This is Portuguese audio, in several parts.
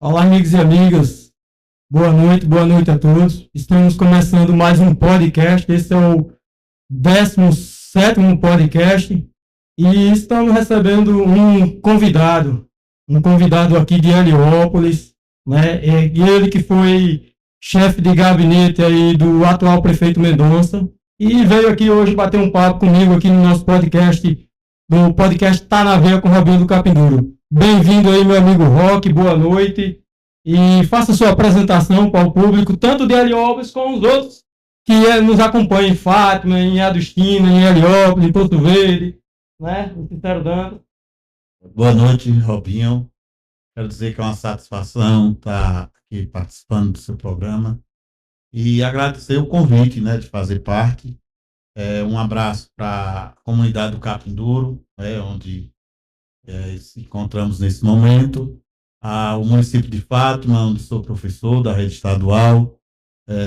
Olá, amigos e amigas. Boa noite a todos. Estamos começando mais um podcast. Esse é o 17º podcast e estamos recebendo um convidado aqui de Heliópolis, né? E ele que foi chefe de gabinete aí do atual prefeito Mendonça e veio aqui hoje bater um papo comigo aqui no nosso podcast, do podcast Tá na Veia com Robinho do Capinduro. Bem-vindo aí, meu amigo Roque, boa noite. E faça sua apresentação para o público, tanto de Heliópolis como os outros que nos acompanham em Fátima, em Adustina, em Heliópolis, em Porto Verde, né? Em Sincero Dantas. Boa noite, Robinho. Quero dizer que é uma satisfação estar aqui participando do seu programa e agradecer o convite, né, de fazer parte. Um abraço para a comunidade do Capinduro, onde se encontramos nesse momento, ao município de Fátima, onde sou professor da rede estadual,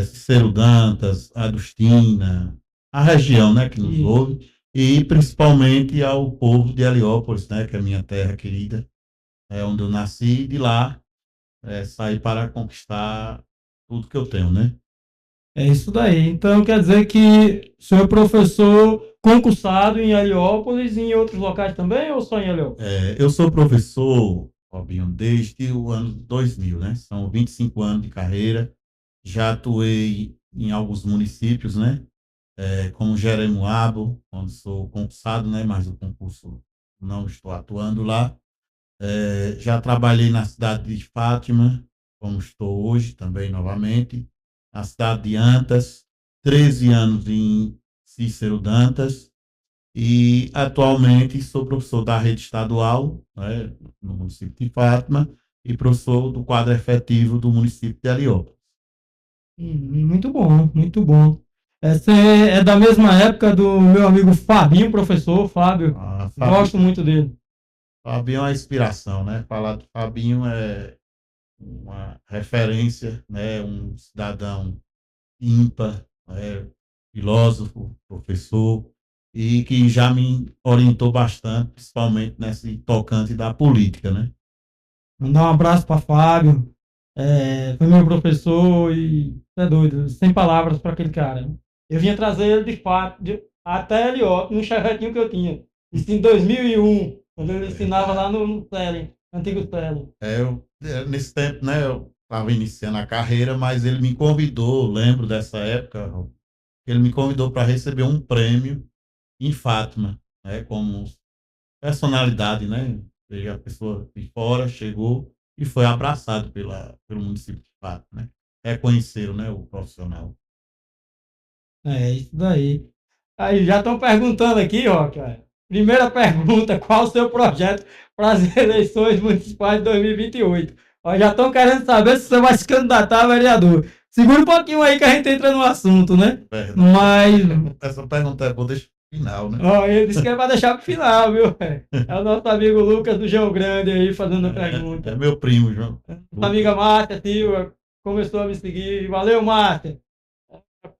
Cicero Dantas, Adustina, a região, né, que nos ouve, e principalmente ao povo de Heliópolis, né, que é a minha terra querida, onde eu nasci, e de lá saí para conquistar tudo que eu tenho, né? É isso daí. Então quer dizer que o senhor é professor concursado em Heliópolis e em outros locais também, ou só em Heliópolis? Eu sou professor, Robinho, desde o ano 2000, né? São 25 anos de carreira. Já atuei em alguns municípios, né? Como Jeremoabo, onde sou concursado, né? Mas o concurso não estou atuando lá. Já trabalhei na cidade de Fátima, como estou hoje também novamente, na cidade de Antas, 13 anos em Cícero Dantas, e atualmente sou professor da rede estadual, né, no município de Fátima, e professor do quadro efetivo do município de Heliópolis. Muito bom, muito bom. Essa é da mesma época do meu amigo Fabinho, professor Fábio. Gosto muito dele. Fabinho é uma inspiração, né? Falar de Fabinho é uma referência, né? Um cidadão ímpar, filósofo, professor, e que já me orientou bastante, principalmente nesse tocante da política, né? Mandar um abraço para Fábio. Foi meu professor e é doido, sem palavras para aquele cara. Eu vinha trazer ele de fato até Heliópolis, no charretinho que eu tinha. Isso em 2001, quando ele ensinava lá no Tele, antigo Tele. Nesse tempo, né, eu estava iniciando a carreira, mas ele me convidou, lembro dessa época, ele me convidou para receber um prêmio em Fátima, né, como personalidade, né? Veio a pessoa de fora, chegou e foi abraçado pelo município de Fátima, né? Reconheceram, né, o profissional. É isso daí. Aí já estão perguntando aqui, ó, cara. Primeira pergunta, qual o seu projeto para as eleições municipais de 2028? Ó, já estão querendo saber se você vai se candidatar a vereador. Segura um pouquinho aí que a gente entra no assunto, né? Verdade. Mas, Essa pergunta é boa, deixa pro final, né? ó, ele disse que é para deixar pro final, viu? É o nosso amigo Lucas do João Grande aí fazendo a pergunta. É meu primo, João. Nossa amiga Márcia Silva começou a me seguir. Valeu, Márcia.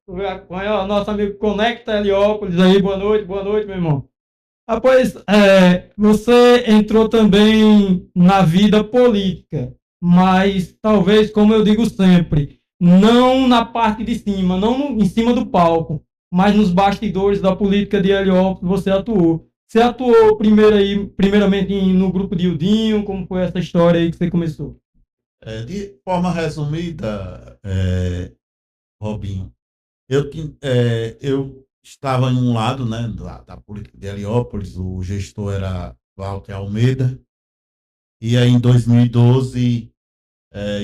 O nosso amigo Conecta Heliópolis aí, boa noite, meu irmão. Pois, você entrou também na vida política, mas talvez, como eu digo sempre, não na parte de cima, não em cima do palco, mas nos bastidores da política de Heliópolis você atuou. Você atuou primeiramente no grupo de Ildinho, como foi essa história aí que você começou? De forma resumida, Robinho, eu estava em um lado, né, da política de Heliópolis, o gestor era Walter Almeida, e aí em 2012,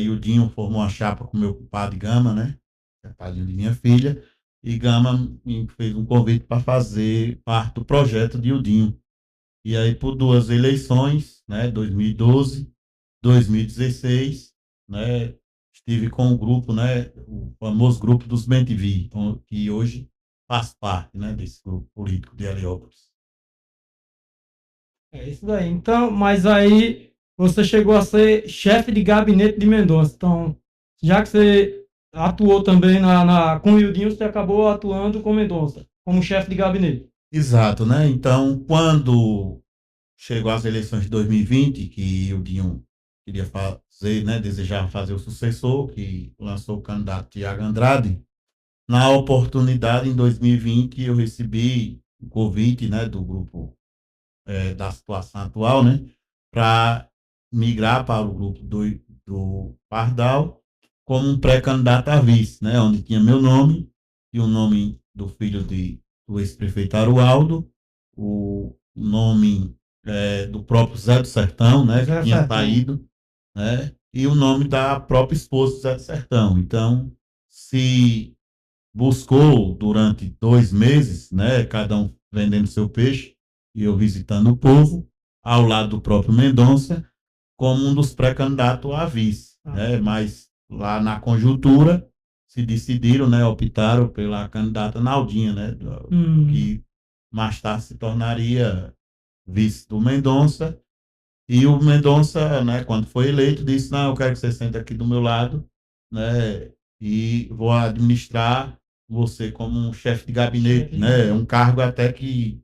Ildinho formou a chapa com o meu compadre Gama, né, que é padrinho de minha filha, e Gama me fez um convite para fazer parte do projeto de Ildinho. E aí, por duas eleições, né, 2012, 2016, né, estive com o grupo, né, o famoso grupo dos Bem-te-Vi, que hoje faz parte, né, desse grupo político de Heliópolis. É isso daí. Então, mas aí você chegou a ser chefe de gabinete de Mendonça. Então, já que você atuou também com o Ildinho, você acabou atuando com Mendonça, como chefe de gabinete. Exato, né? Então, quando chegou as eleições de 2020, que queria fazer, né, desejava fazer o sucessor, que lançou o candidato Tiago Andrade. Na oportunidade, em 2020, eu recebi o convite, né, do grupo da situação atual, né, para migrar para o grupo do Pardal como um pré-candidato a vice, né, onde tinha meu nome e o nome do filho do ex-prefeito Arualdo, o nome do próprio Zé do Sertão, né, que tinha saído, né, e o nome da própria esposa do Zé do Sertão. Então, se buscou durante 2 meses, né, cada um vendendo seu peixe e eu visitando o povo, ao lado do próprio Mendonça, como um dos pré-candidatos a vice, né, mas lá na conjuntura se decidiram, né, optaram pela candidata Naldinha, né, que mais tarde se tornaria vice do Mendonça, e o Mendonça, né, quando foi eleito, disse, não, eu quero que você sente aqui do meu lado, né, e vou administrar você como um chefe de gabinete, né, um cargo até que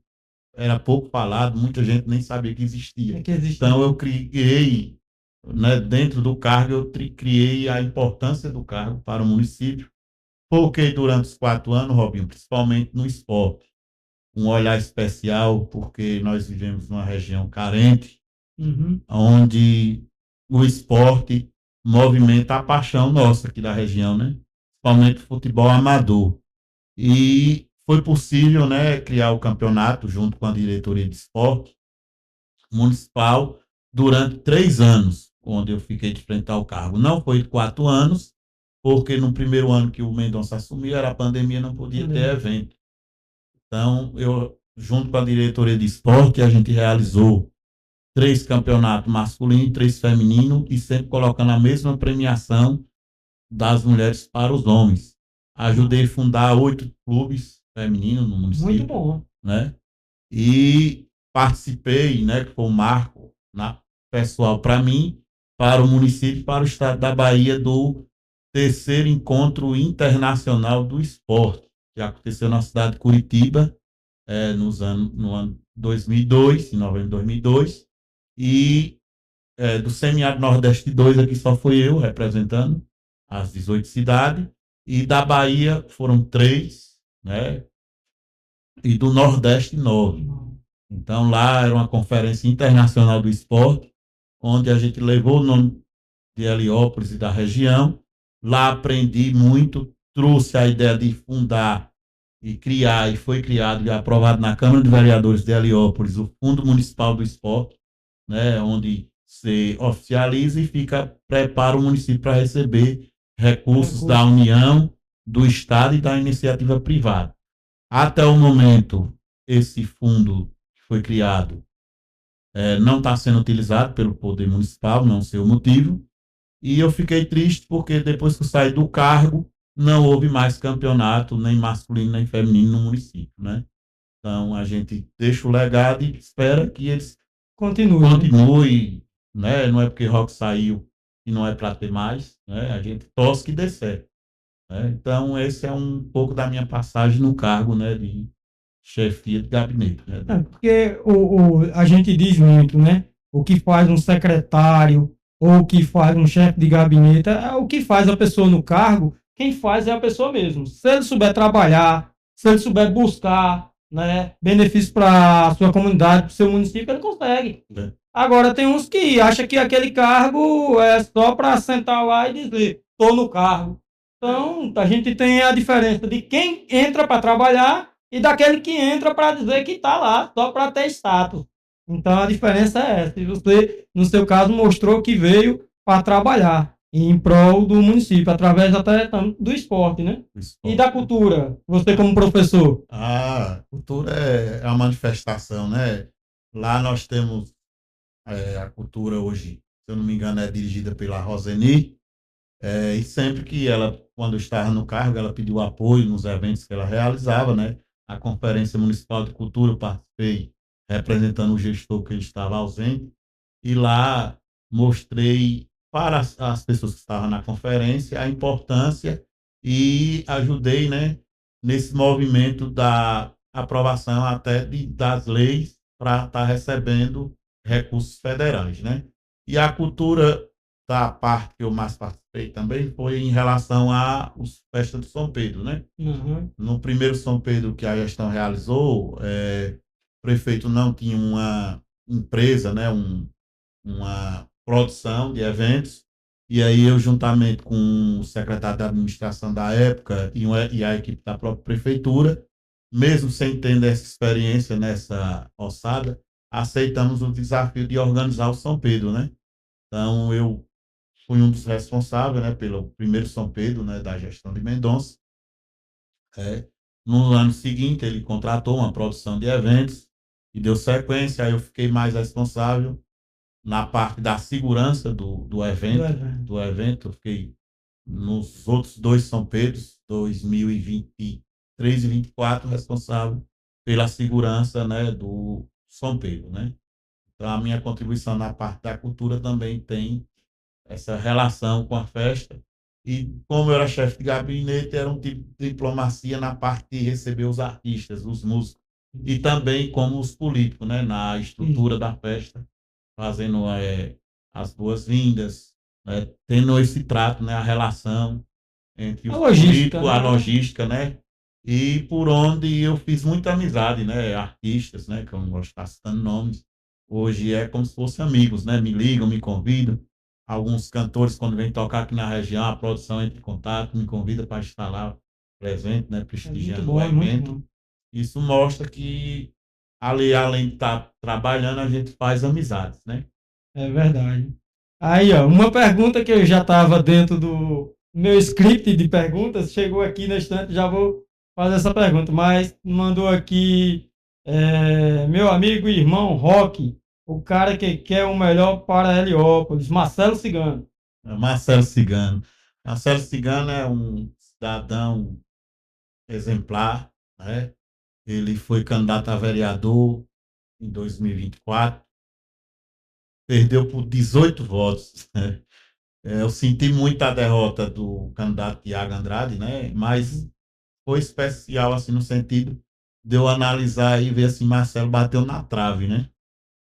era pouco falado, muita gente nem sabia que existia. Então, eu criei, né, dentro do cargo, eu criei a importância do cargo para o município, porque durante os 4 anos, Robinho, principalmente no esporte, um olhar especial, porque nós vivemos numa região carente, onde o esporte movimenta a paixão nossa aqui da região, né? Principalmente o futebol amador. E foi possível, né, criar o campeonato junto com a diretoria de esporte municipal durante 3 anos, onde eu fiquei de frente ao cargo. Não foi 4 anos, porque no primeiro ano que o Mendonça assumiu, era a pandemia, não podia ter evento. Então, eu, junto com a diretoria de esporte, a gente realizou 3 campeonatos masculinos, 3 femininos, e sempre colocando a mesma premiação das mulheres para os homens. Ajudei a fundar 8 clubes femininos no município. Muito bom. Né? E participei, né, que foi um marco pessoal para mim, para o município, para o estado da Bahia, do 3º Encontro Internacional do Esporte, que aconteceu na cidade de Curitiba, no ano 2002, em novembro de 2002, e do Semiárido Nordeste 2, aqui só fui eu representando as 18 cidades, e da Bahia foram 3, né? E do Nordeste 9. Então lá era uma conferência internacional do esporte, onde a gente levou o nome de Heliópolis e da região. Lá aprendi muito, trouxe a ideia de fundar e criar, e foi criado e aprovado na Câmara de Vereadores de Heliópolis, o Fundo Municipal do Esporte, né, onde se oficializa e prepara o município para receber recursos da União, do Estado e da iniciativa privada. Até o momento, esse fundo que foi criado não está sendo utilizado pelo Poder Municipal, não sei o motivo, e eu fiquei triste porque depois que eu saí do cargo, não houve mais campeonato, nem masculino, nem feminino no município, né? Então, a gente deixa o legado e espera que eles continuem, né? Não é porque Rock saiu e não é para ter mais, né? A gente torce que dê certo, né? Então, esse é um pouco da minha passagem no cargo, né, de chefia de gabinete, né? Porque a gente diz muito, né? O que faz um secretário ou o que faz um chefe de gabinete é o que faz a pessoa no cargo. Quem faz é a pessoa mesmo. Se ele souber trabalhar, se ele souber buscar, né, benefícios para a sua comunidade, para o seu município, ele consegue. Agora, tem uns que acham que aquele cargo é só para sentar lá e dizer, estou no cargo. Então, a gente tem a diferença de quem entra para trabalhar e daquele que entra para dizer que está lá, só para ter status. Então, a diferença é essa. E você, no seu caso, mostrou que veio para trabalhar em prol do município, através até do esporte, né? E da cultura, você como professor? A cultura é uma manifestação, né? Lá nós temos a cultura hoje, se eu não me engano, é dirigida pela Roseni, e sempre que ela, quando estava no cargo, ela pediu apoio nos eventos que ela realizava, né? A Conferência Municipal de Cultura, eu participei representando o gestor que ele estava ausente, e lá mostrei para as pessoas que estavam na conferência a importância e ajudei, né, nesse movimento da aprovação até das leis para estar recebendo recursos federais, né? E a cultura da parte que eu mais participei também foi em relação à festa do São Pedro, né? Uhum. No primeiro São Pedro que a gestão realizou, o prefeito não tinha uma empresa, né? Uma produção de eventos, e aí eu, juntamente com o secretário da administração da época e a equipe da própria prefeitura, mesmo sem ter essa experiência nessa ossada, aceitamos o desafio de organizar o São Pedro, né? Então, eu fui um dos responsáveis, né, pelo primeiro São Pedro, né, da gestão de Mendonça. No ano seguinte, ele contratou uma produção de eventos e deu sequência, aí eu fiquei mais responsável na parte da segurança Do evento. do evento, eu fiquei nos outros dois São Pedros, 2023 e 24, responsável pela segurança, né, do São Pedro, né? Então, a minha contribuição na parte da cultura também tem essa relação com a festa. E como eu era chefe de gabinete, era um tipo de diplomacia na parte de receber os artistas, os músicos, e também como os políticos, né, na estrutura da festa, fazendo as boas-vindas, né, tendo esse trato, né, a relação entre A os logística, políticos, né? a logística, né, e por onde eu fiz muita amizade, né, artistas, né, que eu não gosto de estar citando nomes, hoje é como se fossem amigos, né, me ligam, me convidam, alguns cantores, quando vêm tocar aqui na região, a produção entra em contato, me convida para estar lá presente, né, É muito prestigiando o bom, é muito evento. bom. Isso mostra que ali, além de estar trabalhando, a gente faz amizades, né? É verdade. Aí, ó, uma pergunta que eu já estava dentro do meu script de perguntas, chegou aqui na estante, já vou fazer essa pergunta, mas mandou aqui meu amigo e irmão Roque, o cara que quer o melhor para Heliópolis, Marcelo Cigano. Marcelo Cigano. Marcelo Cigano é um cidadão exemplar, né? Ele foi candidato a vereador em 2024, perdeu por 18 votos, né? Eu senti muito a derrota do candidato Tiago Andrade, né? Mas foi especial, assim, no sentido de eu analisar e ver assim, Marcelo bateu na trave, né?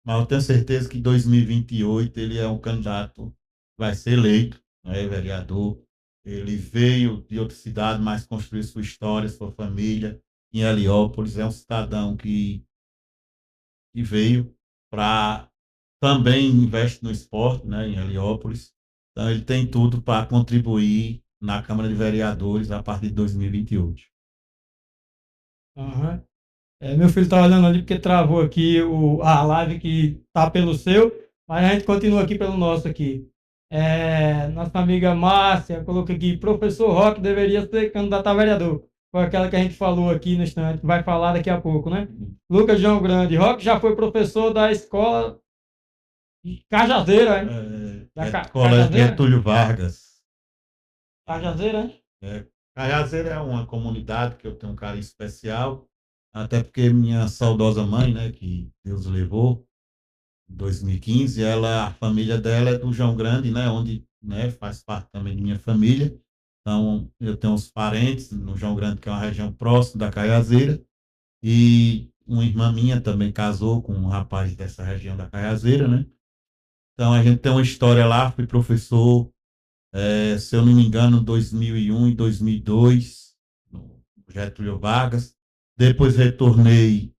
Mas eu tenho certeza que em 2028 ele é um candidato, vai ser eleito, né, vereador. Ele veio de outra cidade, mas construiu sua história, sua família em Heliópolis. É um cidadão que veio para também investe no esporte, né, em Heliópolis. Então ele tem tudo para contribuir na Câmara de Vereadores a partir de 2028. Aham. Meu filho está olhando ali porque travou aqui a live que tá pelo seu, mas a gente continua aqui pelo nosso aqui. Nossa amiga Márcia colocou aqui, professor Roque deveria ser candidato a vereador. Foi aquela que a gente falou aqui no instante, vai falar daqui a pouco, né? Lucas João Grande, Roque já foi professor da escola de Cajazeira, hein? Colégio Cajazeira? Getúlio Vargas. Cajazeira, hein? Cajazeira é uma comunidade que eu tenho um carinho especial, até porque minha saudosa mãe, né, que Deus levou, em 2015, a família dela é do João Grande, né, onde, né, faz parte também de minha família. Então, eu tenho uns parentes no João Grande, que é uma região próxima da Caiazeira, e uma irmã minha também casou com um rapaz dessa região da Caiazeira, né? Então, a gente tem uma história lá, fui professor, se eu não me engano, 2001 e 2002, no Getúlio Vargas. Depois retornei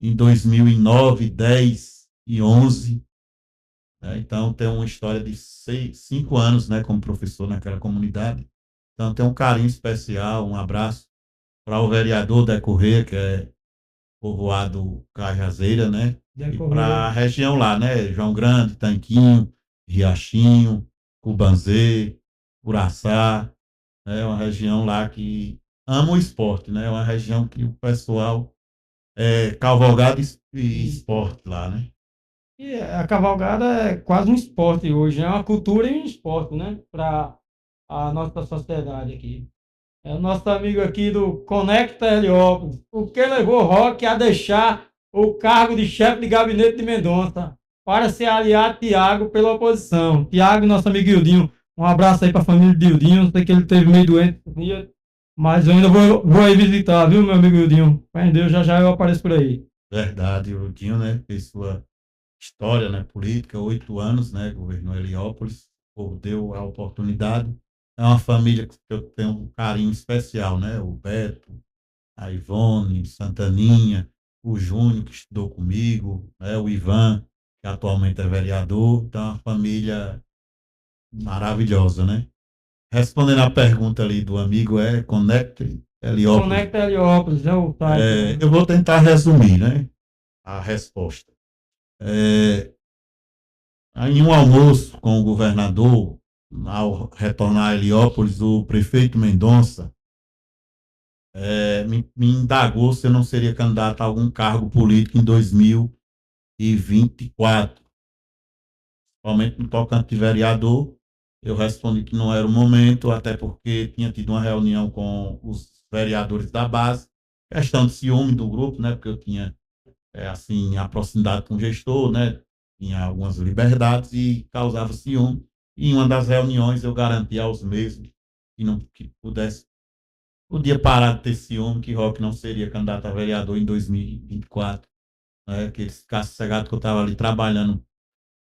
em 2009, 10 e 11. Né? Então, tem uma história de 5 anos, né, como professor naquela comunidade. Então, tem um carinho especial, um abraço para o vereador da Correia, que é povoado Cajazeira, né? E para a região lá, né? João Grande, Tanquinho, Riachinho, Cubanzê, Curaçá. É uma região lá que ama o esporte, né? É uma região que o pessoal cavalgada e esporte lá, né? E a cavalgada é quase um esporte hoje, é uma cultura e um esporte, né? Para a nossa sociedade aqui. É o nosso amigo aqui do Conecta Heliópolis. O que levou Roque a deixar o cargo de chefe de gabinete de Mendonça para se aliar a Tiago pela oposição? Tiago, nosso amigo Ildinho, um abraço aí para a família de Ildinho. Sei que ele esteve meio doente esse dia, mas eu ainda vou aí visitar, viu, meu amigo Ildinho? Fé em Deus, já já eu apareço por aí. Verdade, o Dinho, né? Fez sua história, né, política, 8 anos, né? Governou Heliópolis, povo deu a oportunidade. É uma família que eu tenho um carinho especial, né? O Beto, a Ivone, Santaninha, o Júnior, que estudou comigo, né? O Ivan, que atualmente é vereador. Então, é uma família maravilhosa, né? Respondendo à pergunta ali do amigo, Connect Heliópolis. Conecta Heliópolis, é o type, Eu vou tentar resumir, né, a resposta. Em um almoço com o governador, ao retornar a Heliópolis, o prefeito Mendonça me indagou se eu não seria candidato a algum cargo político em 2024, principalmente no tocante de vereador. Eu respondi que não era o momento, até porque tinha tido uma reunião com os vereadores da base, questão de ciúme do grupo, né, porque eu tinha, assim, a proximidade com o gestor, né, tinha algumas liberdades e causava ciúme. E em uma das reuniões eu garanti aos mesmos que não que podia parar de ter ciúme, que Roque não seria candidato a vereador em 2024, né, que eles ficassem sossegados que eu estava ali trabalhando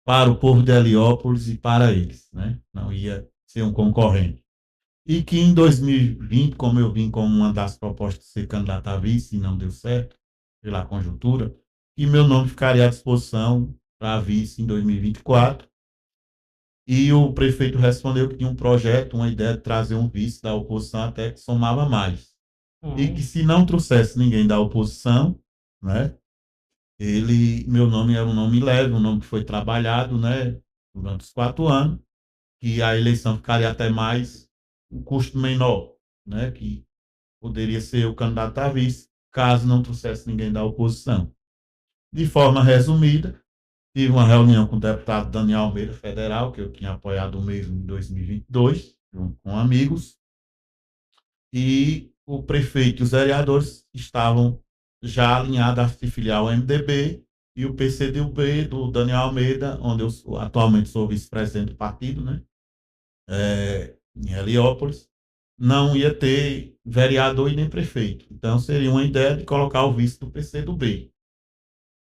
para o povo de Heliópolis e para eles, né? Não ia ser um concorrente. E que em 2020, como eu vim com uma das propostas de ser candidato a vice e não deu certo, pela conjuntura, que meu nome ficaria à disposição para vice em 2024. E o prefeito respondeu que tinha um projeto, uma ideia de trazer um vice da oposição até que somava mais. E que se não trouxesse ninguém da oposição, né, meu nome era um nome leve, um nome que foi trabalhado, né, durante os 4 anos, que a eleição ficaria até mais, um custo menor, né, que poderia ser o candidato a vice, caso não trouxesse ninguém da oposição. De forma resumida, tive uma reunião com o deputado Daniel Almeida, federal, que eu tinha apoiado o mesmo em 2022, junto com amigos, e o prefeito e os vereadores estavam já alinhados a se filiar ao MDB, e o PCdoB do Daniel Almeida, onde eu atualmente sou vice-presidente do partido, né, em Heliópolis, não ia ter vereador e nem prefeito. Então, seria uma ideia de colocar o vice do PCdoB.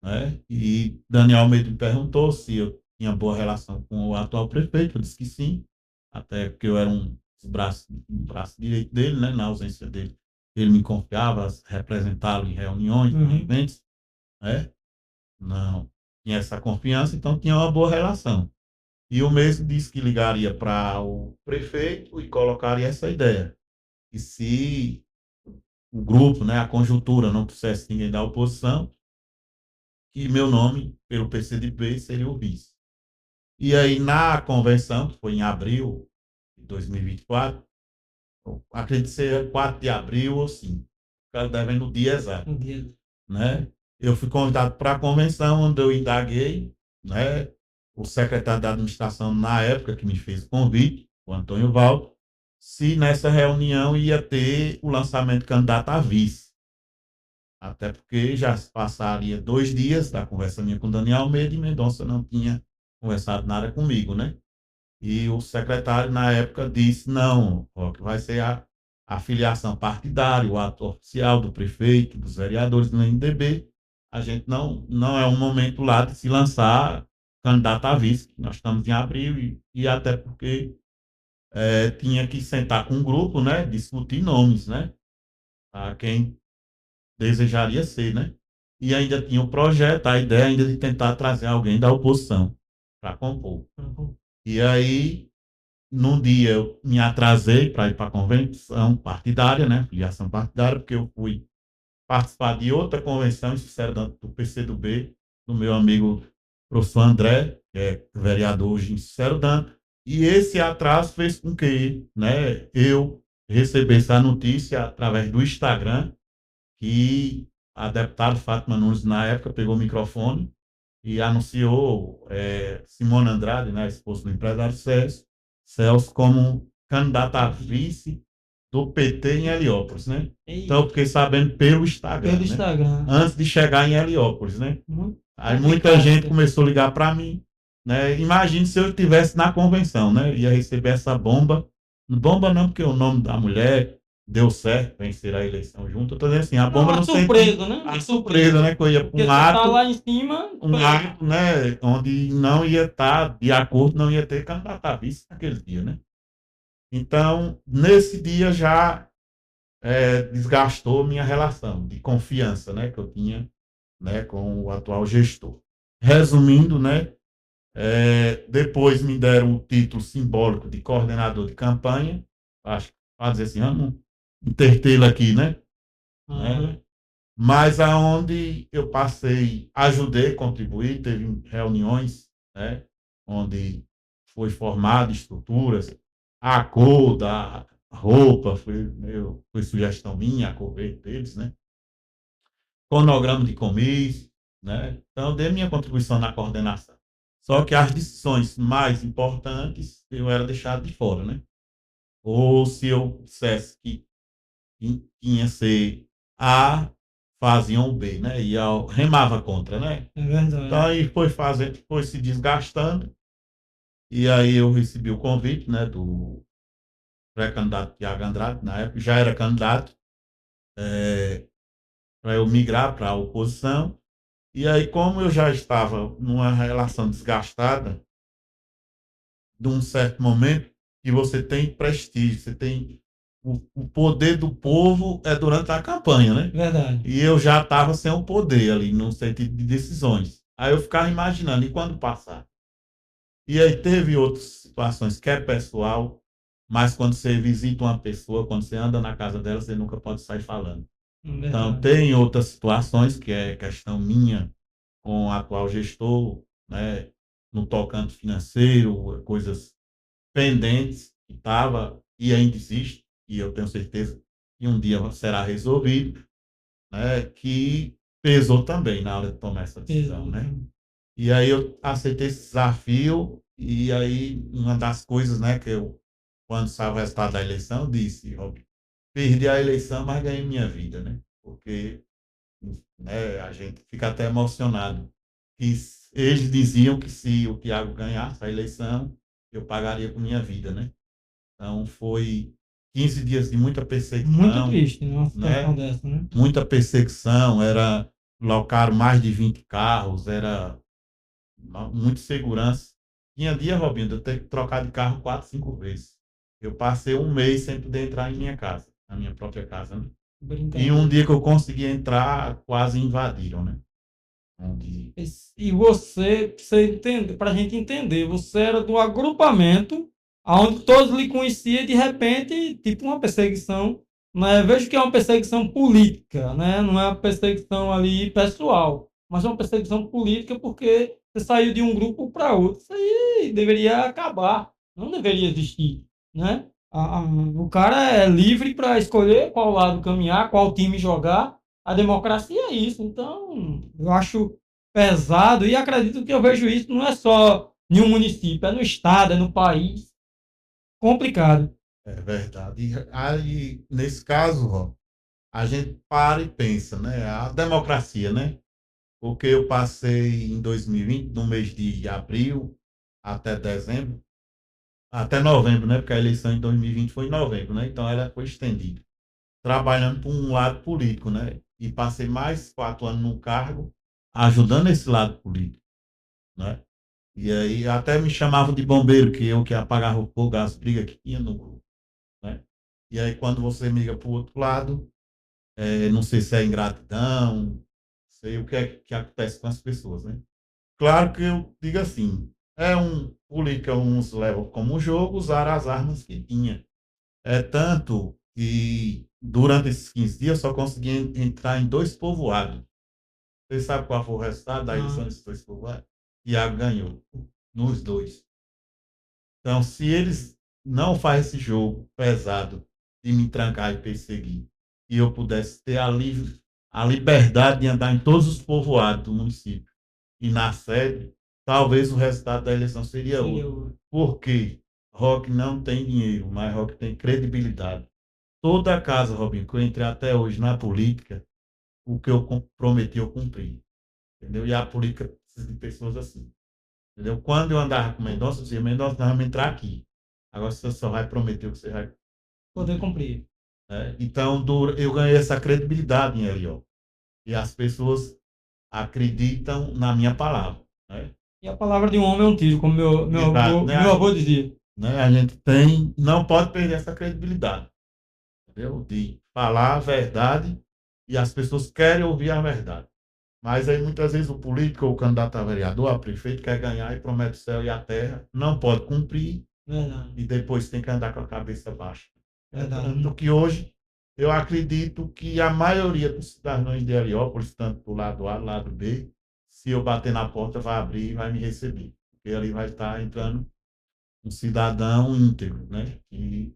Né? E Daniel Almeida me perguntou se eu tinha boa relação com o atual prefeito, eu disse que sim, até porque eu era um braço direito dele, né? Na ausência dele, ele me confiava a representá-lo em reuniões, em eventos, né? Não tinha essa confiança, então tinha uma boa relação. E o mesmo disse que ligaria para o prefeito e colocaria essa ideia. E se o grupo, né, a conjuntura, não trouxesse ninguém da oposição, que meu nome, pelo PCdoB, seria o vice. E aí, na convenção, que foi em abril de 2024, acredito ser 4 de abril ou 5, ficar devendo o dia exato, né? Eu fui convidado para a convenção, onde eu indaguei, né? O secretário da administração, na época, que me fez o convite, o Antônio Valdo, se nessa reunião ia ter o lançamento de candidato a vice. Até porque já se passaria 2 dias da conversa minha com Daniel Almeida e Mendonça não tinha conversado nada comigo, né? E o secretário, na época, disse, não, que vai ser a filiação partidária, o ato oficial do prefeito, dos vereadores do MDB. A gente não é um momento lá de se lançar candidato a vice. Nós estamos em abril e até porque tinha que sentar com um grupo, né? Discutir nomes, né? A quem desejaria ser, né? E ainda tinha o projeto, a ideia ainda de tentar trazer alguém da oposição para compor. E aí, num dia, eu me atrasei para ir para a convenção partidária, né? Filiação partidária, porque eu fui participar de outra convenção em Sinceridade do PCdoB, do meu amigo professor André, que é vereador hoje em Sinceridade, e esse atraso fez com que, né, eu recebesse a notícia através do Instagram, que a deputada Fátima Nunes, na época, pegou o microfone e anunciou Simone Andrade, né, esposa do empresário Celso, como candidata a vice do PT em Heliópolis, né? Então, eu fiquei sabendo pelo Instagram, né? Antes de chegar em Heliópolis, né? Aí muita gente começou a ligar para mim, né? Imagine se eu estivesse na convenção, né? Ia receber essa bomba. Bomba não, porque o nome da mulher deu certo vencer a eleição junto. Eu tô dizendo assim, a bomba Uma não surpresa, né? a surpresa, né? Que eu ia para Porque você tá lá em cima. um ato, né? Onde não ia estar de acordo, não ia ter candidato a vice naquele dia, né? Então, nesse dia já desgastou minha relação de confiança, né? Que eu tinha, né? Com o atual gestor. Resumindo, né? Depois me deram o título simbólico de coordenador de campanha. Acho que pode dizer assim, vamos intertê-lo aqui, né? Uhum. Mas aonde eu passei, ajudei, contribuí, teve reuniões, né? Onde foi formado estruturas, a cor da roupa foi sugestão minha, a cor verde deles, né? Cronograma de comício, né? Então, dei minha contribuição na coordenação. Só que as decisões mais importantes eu era deixado de fora, né? Ou se eu dissesse que tinha ser A, faziam o B, né? E eu remava contra, né? É Então verdade. aí foi se desgastando, e aí eu recebi o convite, né, do pré-candidato Tiago Andrade, na época já era candidato, para eu migrar para a oposição. E aí, como eu já estava numa relação desgastada, de um certo momento, que você tem prestígio, você tem o poder do povo durante a campanha, né? Verdade. E eu já estava sem o poder ali, no sentido de decisões. Aí eu ficava imaginando, e quando passar? E aí teve outras situações que é pessoal, mas quando você visita uma pessoa, quando você anda na casa dela, você nunca pode sair falando. Então, Verdade. tem outras situações que é questão minha com o atual gestor, né, no tocante financeiro, coisas pendentes que estava e ainda existe, e eu tenho certeza que um dia será resolvido, né, que pesou também na hora de tomar essa decisão, né? E aí eu aceitei esse desafio, e aí uma das coisas, né, que eu, quando saiu o resultado da eleição, eu disse, Rob, perdi a eleição, mas ganhei minha vida, né? Porque, né, a gente fica até emocionado. E eles diziam que se o Tiago ganhasse a eleição, eu pagaria com minha vida, né? Então foi 15 dias de muita Muito perseguição, triste numa situação né? dessa, né? Muita perseguição, locaram mais de 20 carros, era muita segurança. Tinha dia, Robinho, de eu ter que trocar de carro 4, 5 vezes. Eu passei um mês sem poder entrar em minha casa, na minha própria casa, né? E um Brincadeira. dia que eu consegui entrar, quase invadiram, né? Onde... E você entende, para a gente entender, você era do agrupamento, onde todos lhe conheciam e de repente, tipo uma perseguição, né? Vejo que é uma perseguição política, né? Não é uma perseguição ali pessoal, mas é uma perseguição política porque você saiu de um grupo para outro. Isso aí deveria acabar, não deveria existir, né? O cara é livre para escolher qual lado caminhar, qual time jogar. A democracia é isso. Então, eu acho pesado e acredito que eu vejo isso não é só em um município, é no estado, é no país. Complicado. É verdade. E aí, nesse caso, ó, a gente para e pensa, né? A democracia, né? Porque eu passei em 2020, no mês de abril até dezembro, até novembro, né? Porque a eleição em 2020 foi em novembro, né? Então ela foi estendida. Trabalhando por um lado político, né? E passei mais 4 anos no cargo, ajudando esse lado político, né? E aí até me chamavam de bombeiro, que eu que apagava o fogo, as brigas que tinha no grupo, né? E aí quando você migra para o outro lado, não sei se é ingratidão, não sei o que é que acontece com as pessoas, né? Claro que eu digo assim, política, uns levam como jogo usar as armas que tinha. É tanto que durante esses 15 dias eu só consegui entrar em 2 povoados. Você sabe qual foi o resultado da eleição Ah, desses 2 povoados? Iago ganhou nos 2. Então, se eles não fazem esse jogo pesado de me trancar e perseguir, e eu pudesse ter a liberdade de andar em todos os povoados do município e na sede, talvez o resultado da eleição seria seria outro. o. Por quê? Rock não tem dinheiro, mas Rock tem credibilidade. Toda casa, Robinho, que eu entrei até hoje na política, o que eu prometi, eu cumpri. Entendeu? E a política precisa de pessoas assim. Entendeu? Quando eu andava com o Mendonça, eu dizia, Mendonça, nós vamos entrar aqui. Agora você só vai prometer o que você vai Poder cumprir. cumprir. né? Então, eu ganhei essa credibilidade em Heliópolis. E as pessoas acreditam na minha palavra, né? E a palavra de um homem é um tiro, como Exato, né? meu avô dizia. A gente não pode perder essa credibilidade, entendeu? De falar a verdade e as pessoas querem ouvir a verdade. Mas aí muitas vezes o político ou o candidato a vereador, a prefeito, quer ganhar e promete o céu e a terra, não pode cumprir Verdade, e depois tem que andar com a cabeça baixa. verdade. Tanto que hoje eu acredito que a maioria dos cidadãos de Heliópolis, tanto do lado A, do lado B, se eu bater na porta, vai abrir e vai me receber. Porque ali vai estar entrando um cidadão íntegro, né? Que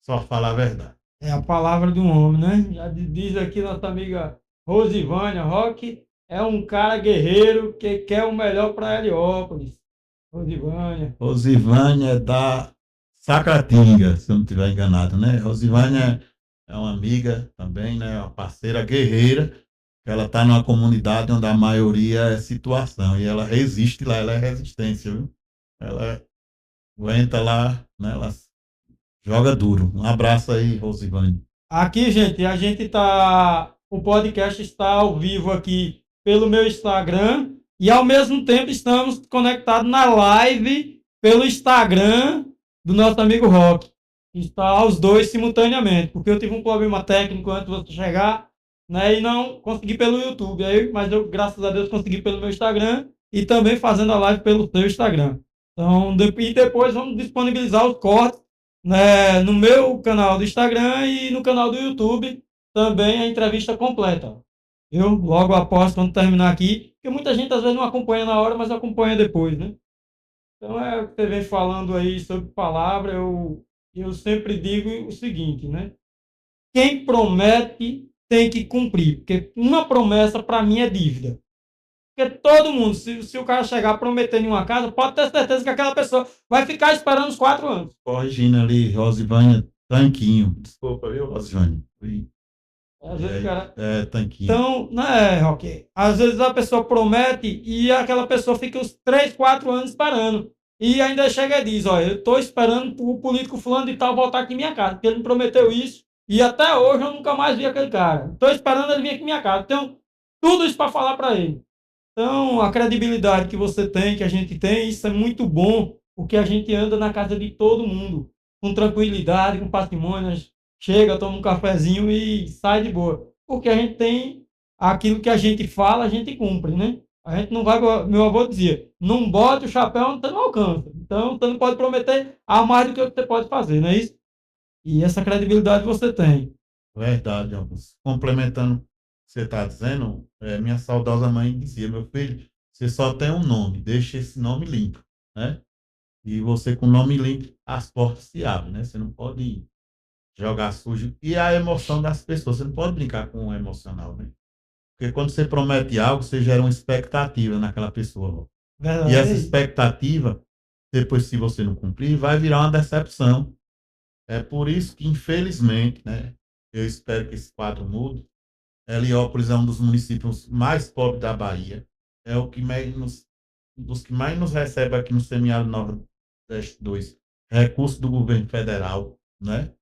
só fala a verdade. É a palavra de um homem, né? Já diz aqui nossa amiga Rosivânia, Roque é um cara guerreiro que quer o melhor para Heliópolis. Rosivânia. Rosivânia é da Sacratinga, se eu não estiver enganado, né? Rosivânia é uma amiga também, né? Uma parceira guerreira. Ela está numa comunidade onde a maioria é situação e ela resiste lá, ela é resistência, viu? Ela aguenta lá, né? Ela joga duro. Um abraço aí, Rosivânia. Aqui, gente, a gente tá. O podcast está ao vivo aqui pelo meu Instagram e ao mesmo tempo estamos conectados na live pelo Instagram do nosso amigo Rock. Está os dois simultaneamente, porque eu tive um problema técnico antes de você chegar, né, e não consegui pelo YouTube. Aí, mas eu, graças a Deus, consegui pelo meu Instagram e também fazendo a live pelo seu Instagram. Então, e depois vamos disponibilizar os cortes, né, no meu canal do Instagram e no canal do YouTube também a entrevista completa. Eu, logo após, quando terminar aqui, porque muita gente às vezes não acompanha na hora, mas acompanha depois, né? Então é o que você vem falando aí sobre palavra, eu sempre digo o seguinte, né? Quem promete tem que cumprir, porque uma promessa para mim é dívida. Porque todo mundo, se o cara chegar prometendo em uma casa, pode ter certeza que aquela pessoa vai ficar esperando os 4 anos. Corrigindo ali, Rosivânia, Tanquinho. Desculpa, viu, Rosivânia? Às vezes o cara. Tanquinho. Então, né, Roque? Às vezes a pessoa promete e aquela pessoa fica os 3, 4 anos esperando. E ainda chega e diz: Olha, eu estou esperando o político fulano de tal voltar aqui em minha casa, porque ele me prometeu isso. E até hoje eu nunca mais vi aquele cara. Estou esperando ele vir aqui em minha casa. Então, tudo isso para falar para ele. Então, a credibilidade que você tem, que a gente tem, isso é muito bom, porque a gente anda na casa de todo mundo, com tranquilidade, com parcimônia, chega, toma um cafezinho e sai de boa. Porque a gente tem aquilo que a gente fala, a gente cumpre, né? A gente não vai, meu avô dizia, não bote o chapéu onde você não alcança. Então, você não pode prometer a mais do que você pode fazer, não é isso? E essa credibilidade você tem. Verdade, Augusto. Complementando o que você está dizendo, minha saudosa mãe dizia, meu filho, você só tem um nome, deixa esse nome limpo, né? E você com o nome limpo, as portas se abrem, né? Você não pode jogar sujo. E a emoção das pessoas, você não pode brincar com o emocional, né? Porque quando você promete algo, você gera uma expectativa naquela pessoa. E essa Verdade. expectativa, depois se você não cumprir, vai virar uma decepção. É por isso que, infelizmente, né, eu espero que esse quadro mude. Heliópolis é um dos municípios mais pobres da Bahia. É o que dos que mais nos recebe aqui no Semiárido Nordeste 2 recursos do governo federal, né?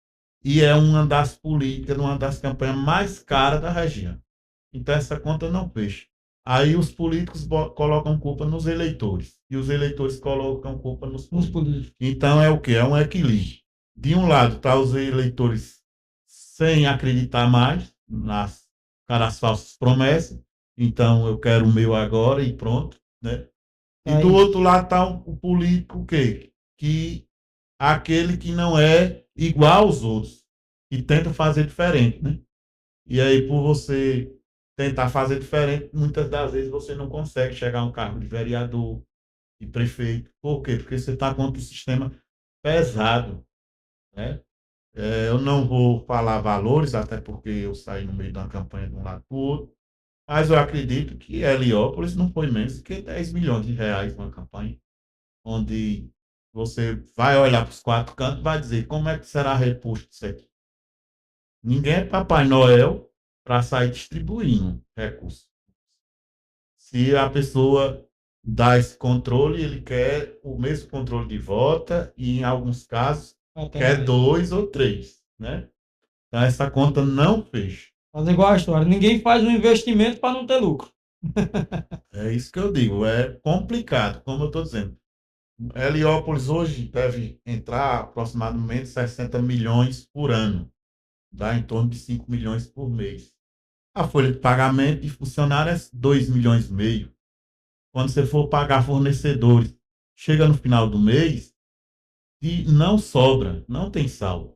E é uma das políticas, uma das campanhas mais caras da região. Então, essa conta não fecha. Aí os políticos colocam culpa nos eleitores. E os eleitores colocam culpa nos políticos. Então, é o quê? É um equilíbrio. De um lado, está os eleitores sem acreditar mais nas caras falsas promessas. Então, eu quero o meu agora e pronto, né? E do outro lado está o político que aquele que não é igual aos outros, e tenta fazer diferente, né? E aí, por você tentar fazer diferente, muitas das vezes você não consegue chegar a um cargo de vereador, de prefeito. Por quê? Porque você está contra um sistema pesado, né? Eu não vou falar valores, até porque eu saí no meio de uma campanha de um lado para o outro, mas eu acredito que Heliópolis não foi menos que 10 milhões de reais uma campanha, onde você vai olhar para os quatro cantos e vai dizer como é que será reposto isso aqui. Ninguém é Papai Noel para sair distribuindo recursos. Se a pessoa dá esse controle, ele quer o mesmo controle de volta e, em alguns casos, quer 2 ou 3, né? Então, essa conta não fecha. Fazer igual a história. Ninguém faz um investimento para não ter lucro. É isso que eu digo, é complicado, como eu estou dizendo. Heliópolis hoje deve entrar aproximadamente 60 milhões por ano, dá em torno de 5 milhões por mês. A folha de pagamento de funcionário é 2 milhões e meio. Quando você for pagar fornecedores, chega no final do mês e não sobra, não tem saldo.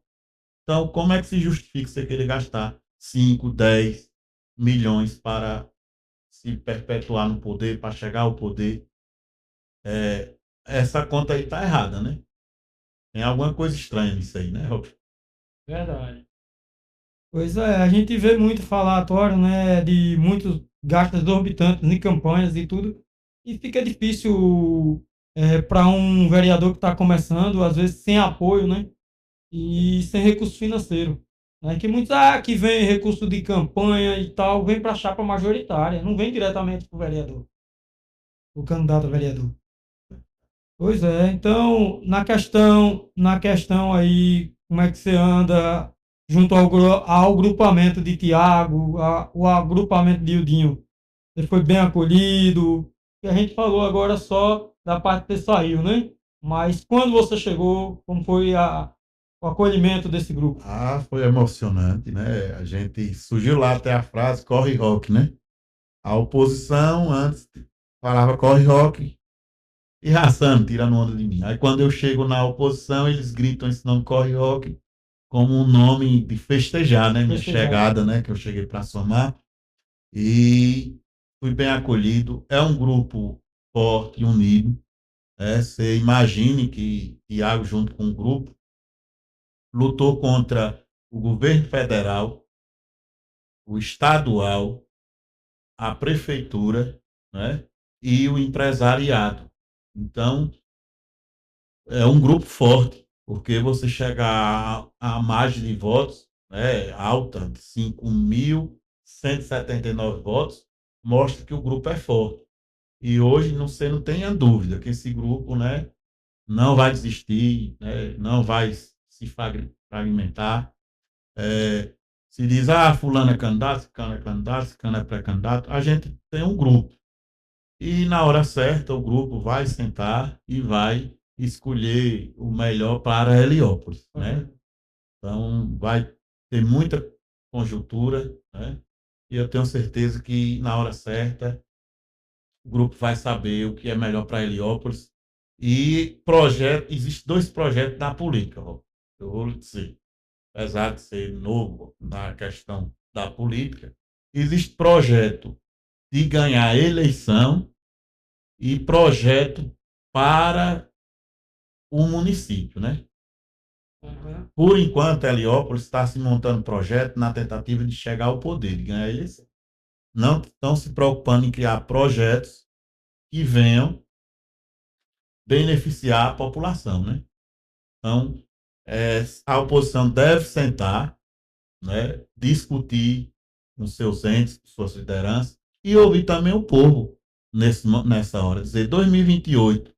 Então, como é que se justifica você querer gastar 5, 10 milhões para se perpetuar no poder, para chegar ao poder? É, essa conta aí está errada, né? Tem alguma coisa estranha nisso aí, né, Rob? Verdade. Pois é, a gente vê muito falatório, né, de muitos gastos exorbitantes em campanhas e tudo, e fica difícil para um vereador que está começando, às vezes sem apoio, né, e sem recurso financeiro. Né, que muitos, que vem recurso de campanha e tal, vem para a chapa majoritária, não vem diretamente para o vereador, o candidato a vereador. Pois é, então, na questão aí, como é que você anda junto ao grupamento de Tiago, o agrupamento de Ildinho? Você foi bem acolhido? E a gente falou agora só da parte que você saiu, né? Mas quando você chegou, como foi o acolhimento desse grupo? Ah, foi emocionante, né? A gente surgiu lá até a frase corre rock, né? A oposição antes falava corre rock e raçando, tirando onda de mim. Aí quando eu chego na oposição, eles gritam esse nome corre rock como um nome de festejar, né? Minha Festejar. chegada, né? Que eu cheguei para somar e fui bem acolhido. É um grupo forte, unido. Você imagine que Tiago, junto com o grupo, lutou contra o governo federal, o estadual, a prefeitura, né, e o empresariado. Então, é um grupo forte, porque você chega a margem de votos, né, alta, de 5.179 votos, mostra que o grupo é forte. E hoje você não tenha dúvida que esse grupo, né, não vai desistir, né, não vai se fragmentar. É, se diz, fulano é candidato, cicano é candidato, cicano é pré-candidato, a gente tem um grupo. E na hora certa, o grupo vai sentar e vai escolher o melhor para Heliópolis, né? Então, vai ter muita conjuntura, né? E eu tenho certeza que na hora certa, o grupo vai saber o que é melhor para Heliópolis. E existe dois projetos na política, Rob. Eu vou lhe dizer, apesar de ser novo na questão da política, existe projeto de ganhar a eleição e projeto para o município, né? Uhum. Por enquanto, Heliópolis está se montando projeto na tentativa de chegar ao poder, de ganhar a eleição. Não estão se preocupando em criar projetos que venham beneficiar a população, né? Então, a oposição deve sentar, né, discutir com seus entes, com suas lideranças, e ouvir também o povo nessa hora. Dizer, 2028,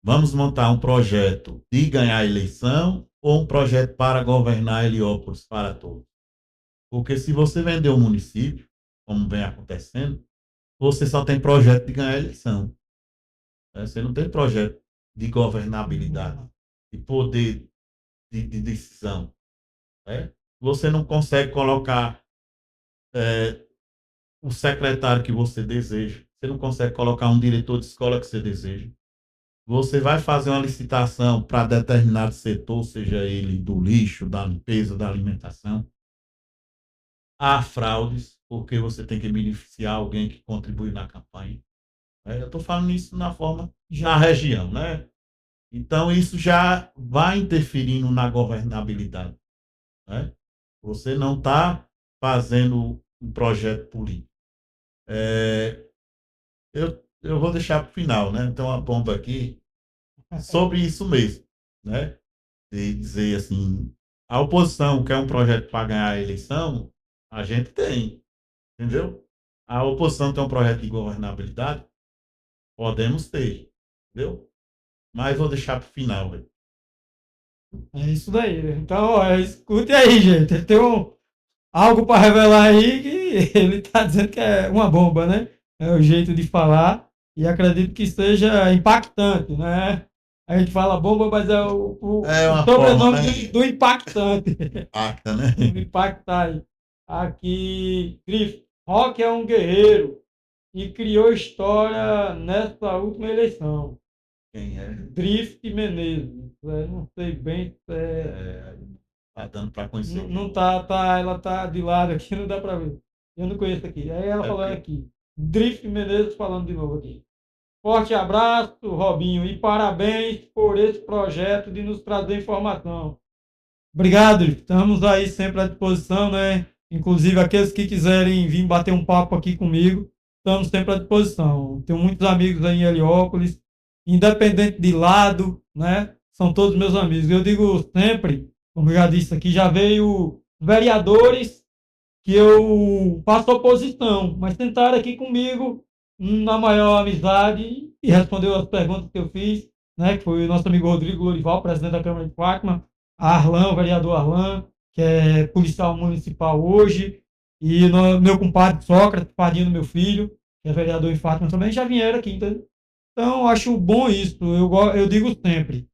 vamos montar um projeto de ganhar a eleição ou um projeto para governar Heliópolis para todos? Porque se você vender o município, como vem acontecendo, você só tem projeto de ganhar a eleição. Né? Você não tem projeto de governabilidade, de poder de decisão. Né? Você não consegue colocar o secretário que você deseja. Você não consegue colocar um diretor de escola que você deseja. Você vai fazer uma licitação para determinado setor, seja ele do lixo, da limpeza, da alimentação. Há fraudes, porque você tem que beneficiar alguém que contribui na campanha. Eu estou falando isso na forma, na região, né? Então, isso já vai interferindo na governabilidade. Né? Você não está fazendo um projeto político. Eu vou deixar para o final, né? Então, uma bomba aqui sobre isso mesmo, né? De dizer assim, a oposição quer um projeto para ganhar a eleição, a gente tem, entendeu? A oposição tem um projeto de governabilidade, podemos ter, entendeu? Mas vou deixar para o final, velho. É isso daí. Então, ó, escute aí, gente. Ele tem algo para revelar aí que ele está dizendo que é uma bomba, né? É o jeito de falar e acredito que seja impactante, né? A gente fala bomba, mas é É o uma forma, sobrenome né? do impactante. Impacta, né? O impactar aí. Aqui, Griff, Rock é um guerreiro e criou história nessa última eleição. Quem é? Drift Menezes. Não sei bem se É, tá dando para conhecer aqui. não ela tá de lado aqui, não dá para ver. Eu não conheço aqui. Aí ela É falou porque aqui. Drift Menezes falando de novo aqui. Forte abraço, Robinho, e parabéns por esse projeto de nos trazer informação. Obrigado, estamos aí sempre à disposição, né? Inclusive aqueles que quiserem vir bater um papo aqui comigo, estamos sempre à disposição. Tenho muitos amigos aí em Heliópolis, independente de lado, né? São todos meus amigos. Eu digo sempre, como eu já disse aqui, já veio vereadores que eu faço oposição, mas sentaram aqui comigo na maior amizade e respondeu as perguntas que eu fiz, né? Que foi o nosso amigo Rodrigo Lorival, presidente da Câmara de Fátima, a Arlan, o vereador Arlan, que é policial municipal hoje, e meu compadre Sócrates, padrinho do meu filho, que é vereador em Fátima também, já vieram aqui, entendeu? Então, acho bom isso. Eu digo sempre,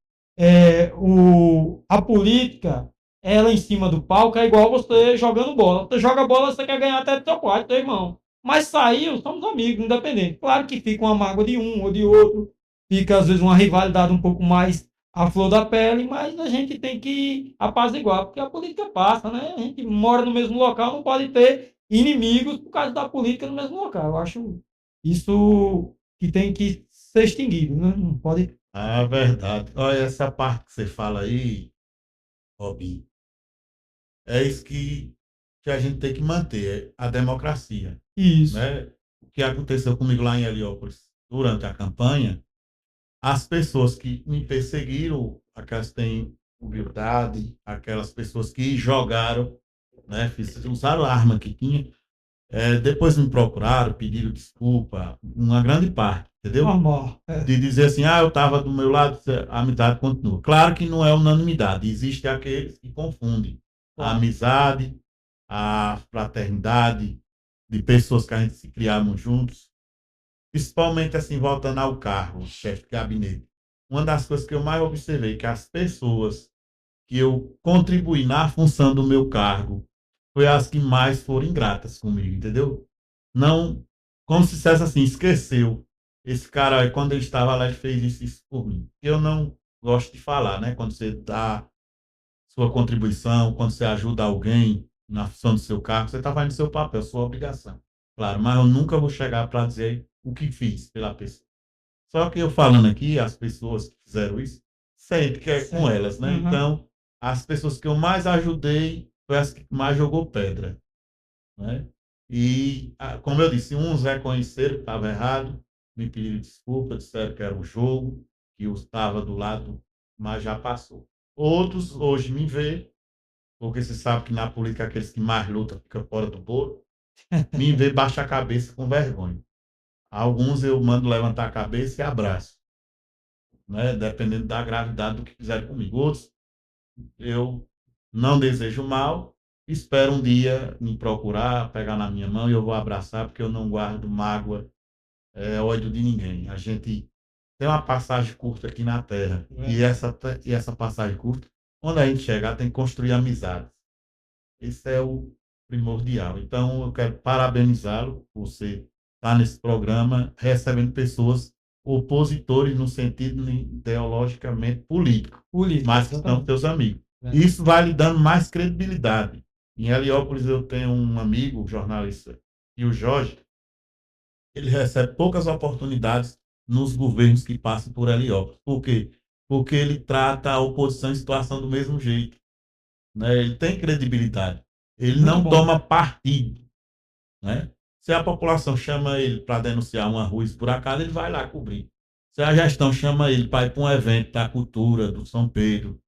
a política, ela em cima do palco é igual você jogando bola. Você joga bola, você quer ganhar até do seu pai, do seu irmão. Mas saiu, somos amigos, independente. Claro que fica uma mágoa de um ou de outro, fica às vezes uma rivalidade um pouco mais à flor da pele, mas a gente tem que apaziguar, porque a política passa, né? A gente mora no mesmo local, não pode ter inimigos por causa da política no mesmo local. Eu acho isso que tem que ser extinguido, né? Não pode. a verdade. Olha, essa parte que você fala aí, Robin, é isso que a gente tem que manter, a democracia, Isso. né? O que aconteceu comigo lá em Heliópolis durante a campanha, as pessoas que me perseguiram, aquelas que têm humildade, aquelas pessoas que jogaram, né, usaram a arma que tinha, depois me procuraram, pediram desculpa, uma grande parte, entendeu? Normal. De dizer assim, eu estava do meu lado, a amizade continua. Claro que não é unanimidade, existe aqueles que confundem a Claro. amizade, a fraternidade de pessoas que a gente se criaram juntos, principalmente assim, voltando ao cargo, chefe de gabinete. Uma das coisas que eu mais observei que as pessoas que eu contribuí na função do meu cargo foi as que mais foram ingratas comigo, entendeu? Não, como se dissesse assim, esqueceu. Esse cara, aí, quando ele estava lá, ele fez isso por mim. Eu não gosto de falar, né? Quando você dá sua contribuição, quando você ajuda alguém na função do seu cargo, você está fazendo seu papel, sua obrigação. Claro, mas eu nunca vou chegar para dizer o que fiz pela pessoa. Só que eu falando aqui, as pessoas que fizeram isso, sempre que é com elas, né? Uhum. Então, as pessoas que eu mais ajudei foi as que mais jogou pedra, né? E, como eu disse, uns reconheceram que estava errado, me pediram desculpa, disseram que era um jogo, que eu estava do lado, mas já passou. Outros hoje me vê, porque você sabe que na política aqueles que mais lutam ficam fora do bolo, me vê baixa a cabeça com vergonha. Alguns eu mando levantar a cabeça e abraço, né? Dependendo da gravidade do que fizeram comigo. Outros eu não desejo mal, espero um dia me procurar, pegar na minha mão e eu vou abraçar, porque eu não guardo mágoa, ódio de ninguém. A gente tem uma passagem curta aqui na Terra, e essa passagem curta, quando a gente chegar, tem que construir amizades. Esse é o primordial. Então, eu quero parabenizá-lo por você estar nesse programa, recebendo pessoas opositores no sentido ideologicamente político, Política, mas que são exatamente. teus amigos. Isso vai lhe dando mais credibilidade. Em Heliópolis, eu tenho um amigo, jornalista, e o Jorge, ele recebe poucas oportunidades nos governos que passam por Heliópolis. Por quê? Porque ele trata a oposição em situação do mesmo jeito, né? Ele tem credibilidade. Ele Muito não bom. toma partido, né? Se a população chama ele para denunciar uma rua esburacada, ele vai lá cobrir. Se a gestão chama ele para ir para um evento da cultura, do São Pedro,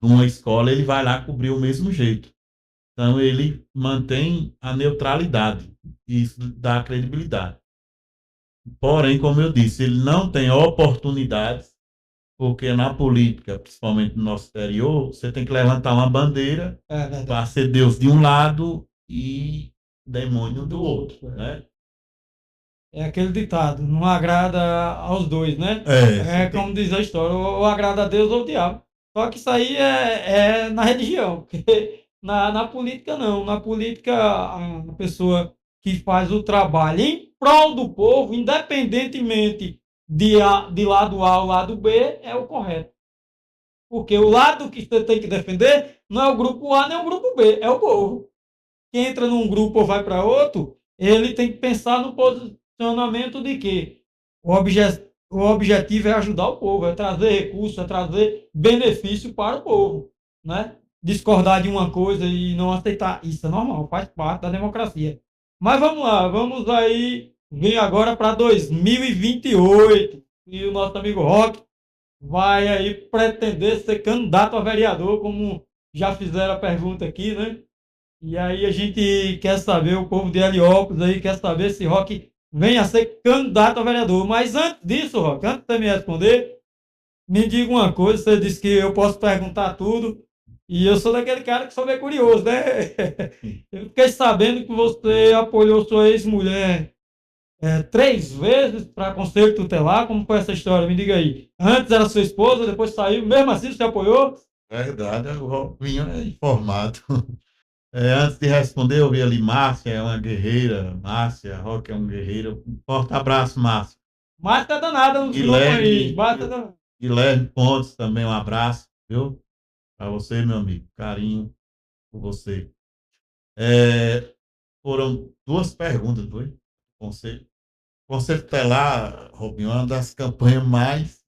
de uma escola, ele vai lá cobrir o mesmo jeito. Então, ele mantém a neutralidade. E isso dá credibilidade. Porém, como eu disse, ele não tem oportunidades, porque na política, principalmente no nosso exterior, você tem que levantar uma bandeira para ser Deus de um lado e demônio do outro, né? É aquele ditado, não agrada aos dois, né? É, Como diz a história, ou agrada a Deus ou ao diabo. Só que isso aí é na religião, porque na política não. Na política, a pessoa que faz o trabalho em prol do povo, independentemente de lado A ou lado B, é o correto. Porque o lado que você tem que defender não é o grupo A nem o grupo B, é o povo. Quem entra num grupo ou vai para outro, ele tem que pensar no posicionamento de que o objetivo é ajudar o povo, é trazer recursos, é trazer benefício para o povo, né? Discordar de uma coisa e não aceitar, isso é normal, faz parte da democracia. Mas vamos lá, vamos aí vir agora para 2028 e o nosso amigo Rock vai aí pretender ser candidato a vereador, como já fizeram a pergunta aqui, né? E aí a gente quer saber, o povo de Heliópolis aí quer saber se Rock vem a ser candidato a vereador. Mas antes disso, Rock, antes de você me responder, me diga uma coisa, você disse que eu posso perguntar tudo, e eu sou daquele cara que sou bem curioso, né? Eu fiquei sabendo que você apoiou sua ex-mulher 3 vezes para conselho tutelar, como foi essa história? Me diga aí. Antes era sua esposa, depois saiu, mesmo assim você apoiou? verdade, o Robinho é informado. Antes de responder, eu vi ali Márcia, é uma guerreira. Márcia, Roque é um guerreiro. Um forte abraço, Márcia. Mata danada nos grupos aí. Mata danada. Guilherme Pontes, também um abraço, viu? Para você, meu amigo. Carinho por você. Foram duas perguntas, foi? Conselho. Conselho Tutelar, Robinho, é uma das campanhas mais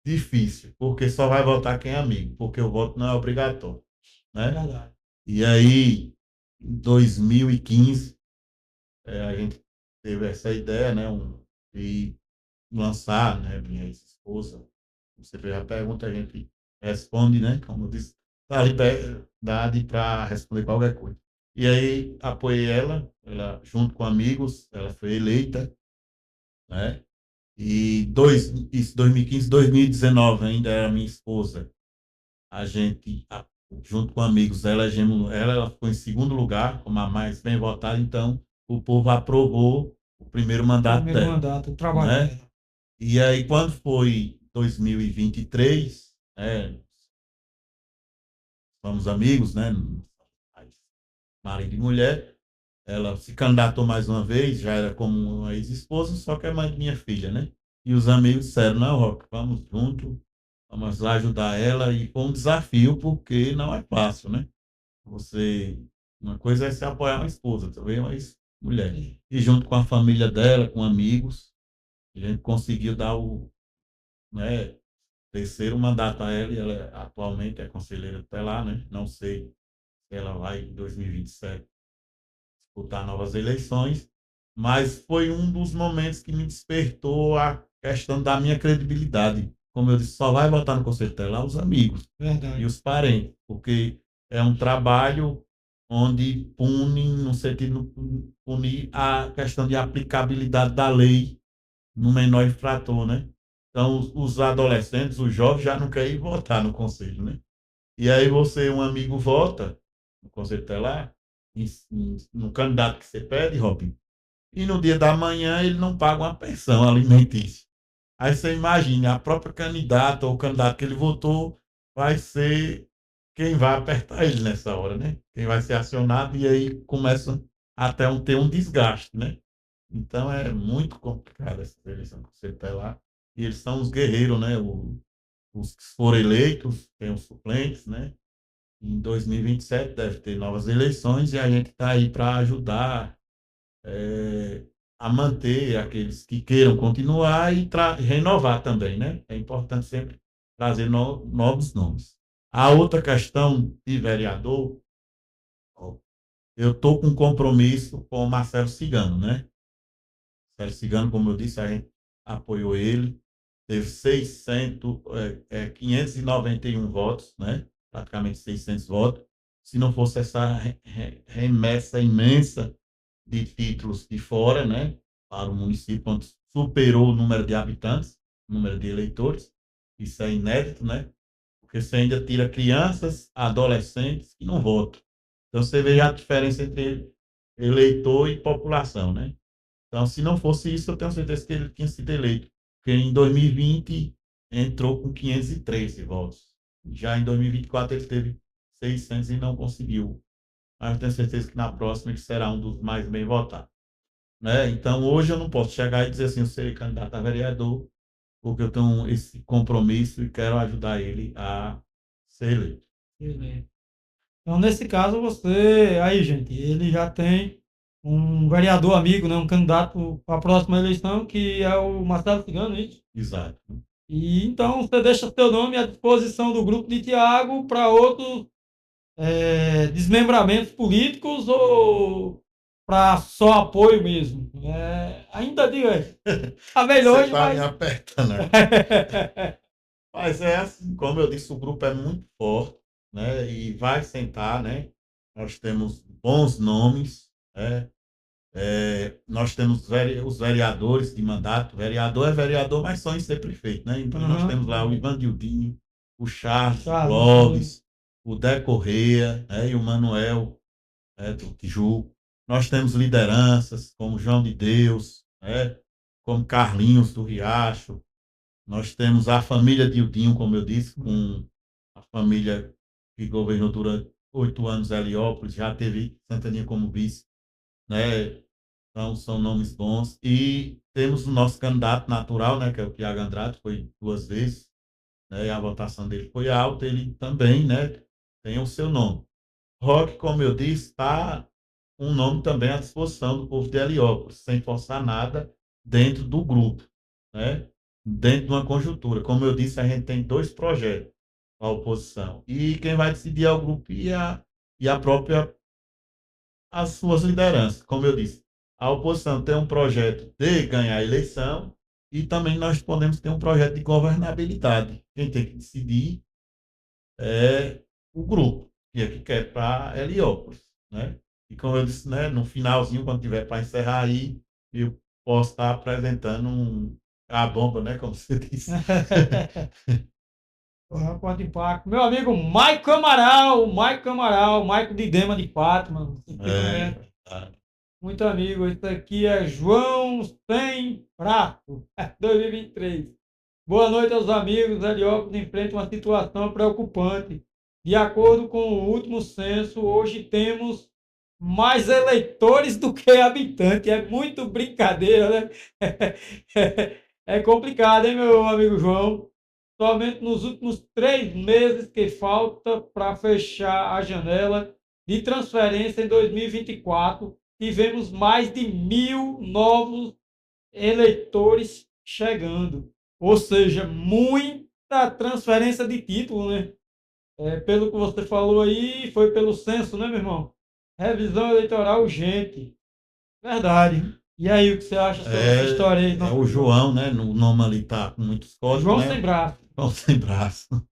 difíceis, porque só vai votar quem é amigo, porque o voto não é obrigatório, né? Verdade. E aí, em 2015, a gente teve essa ideia, né, de lançar, né, minha ex-esposa. Você fez a pergunta, a gente responde, né, como eu disse, dá liberdade para responder qualquer coisa. E aí apoiei ela junto com amigos, ela foi eleita, né? E 2015, 2019 ainda era minha esposa. A gente, junto com amigos, elegemos ela ficou em segundo lugar, como a mais bem votada, então o povo aprovou o primeiro mandato Primeiro dela, mandato, o trabalho né? dela. E aí, quando foi 2023, né, somos amigos, né? Marido e mulher, ela se candidatou mais uma vez, já era como uma ex-esposa, só que é mãe de minha filha, né? E os amigos disseram, não, Roque, vamos junto, vamos lá ajudar ela, e foi um desafio, porque não é fácil, né? Você, uma coisa é se apoiar uma esposa, também uma ex-mulher. E junto com a família dela, com amigos, a gente conseguiu dar né, terceiro mandato a ela, e ela atualmente é conselheira tutelar, né? Não sei se ela vai em 2027 disputar novas eleições, mas foi um dos momentos que me despertou a questão da minha credibilidade. Como eu disse, só vai votar no conselho tutelar os amigos Verdade. e os parentes, porque é um trabalho onde pune, no sentido de punir a questão de aplicabilidade da lei no menor infrator, né? Então, os adolescentes, os jovens, já não querem votar no conselho, né? E aí você, um amigo, vota no conselho tutelar, no candidato que você pede, Robin, e no dia da manhã ele não paga uma pensão alimentícia. Aí você imagina, a própria candidata ou o candidato que ele votou vai ser quem vai apertar ele nessa hora, né? Quem vai ser acionado, e aí começa até ter um desgaste, né? Então é muito complicado essa eleição que você está lá. E eles são os guerreiros, né? Os que foram eleitos, tem os suplentes, né? Em 2027 deve ter novas eleições e a gente está aí para ajudar a manter aqueles que queiram continuar e renovar também, né? É importante sempre trazer novos nomes. A outra questão de vereador, ó, eu estou com um compromisso com o Marcelo Cigano, né? Marcelo Cigano, como eu disse, a gente apoiou ele, teve 591 votos, né? Praticamente 600 votos. Se não fosse essa remessa imensa de títulos de fora, né, para o município, onde superou o número de habitantes, o número de eleitores, Isso é inédito, né? Porque você ainda tira crianças, adolescentes que não votam. Então você vê a diferença entre eleitor e população, né? Então, se não fosse isso, eu tenho certeza que ele tinha sido eleito. Porque em 2020 entrou com 513 votos. Já em 2024 ele teve 600 e não conseguiu. Mas eu tenho certeza que na próxima ele será um dos mais bem votados. Né? Então, hoje eu não posso chegar e dizer assim, eu serei candidato a vereador, porque eu tenho esse compromisso e quero ajudar ele a ser eleito. Beleza. Então, nesse caso, você, aí, gente, ele já tem um vereador amigo, né, um candidato para a próxima eleição, que é o Marcelo Cigano, é isso? Exato. E então você deixa seu nome à disposição do grupo de Tiago para outros desmembramentos políticos ou para só apoio mesmo? Ainda digo, tá velho Você hoje, está me mas. apertando. Mas é assim, como eu disse, o grupo é muito forte, né? E vai sentar, né? Nós temos bons nomes, né? Nós temos os vereadores de mandato. Vereador é vereador, mas só em ser prefeito, né? Então nós temos lá o Ivan Dildinho, o Charles, o Clóvis, o Dé Correia, né? E o Manuel, do Tijuco. Nós temos lideranças como João de Deus, né? Como Carlinhos do Riacho. Nós temos a família Dildinho, como eu disse, com a família que governou durante 8 anos Heliópolis, já teve Santaninha como vice, né? Então, são nomes bons. E temos o nosso candidato natural, né, que é o Tiago Andrade, foi 2 vezes, né, e a votação dele foi alta, ele também, né, tem o seu nome. Roque, como eu disse, está um nome também à disposição do povo de Heliópolis, sem forçar nada dentro do grupo, né? Dentro de uma conjuntura. Como eu disse, a gente tem 2 projetos, a oposição. E quem vai decidir é o grupo e a própria, as suas lideranças. Como eu disse, a oposição tem um projeto de ganhar a eleição e também nós podemos ter um projeto de governabilidade. Quem tem que decidir é o grupo, que quer para Heliópolis, né? E como eu disse, né, no finalzinho, quando tiver para encerrar aí, eu posso estar apresentando a bomba, né, como você disse. Pode impacto. Meu amigo Maico Amaral, Maico de Dema de Fátima. Você conhece? Muito amigo. Esse aqui é João Sem Prato, 2023. Boa noite aos amigos. Heliópolis enfrenta uma situação preocupante. De acordo com o último censo, hoje temos mais eleitores do que habitantes. É muito brincadeira, né? É complicado, hein, meu amigo João? Somente nos últimos 3 meses que falta para fechar a janela de transferência em 2024, tivemos mais de 1.000 novos eleitores chegando. Ou seja, muita transferência de título, né? Pelo que você falou aí, foi pelo censo, né, meu irmão? Revisão eleitoral urgente. Verdade. E aí, o que você acha sobre essa história aí? O João, né? No nome ali tá com muitos códigos, João né? Sem Braço. João Sem Braço.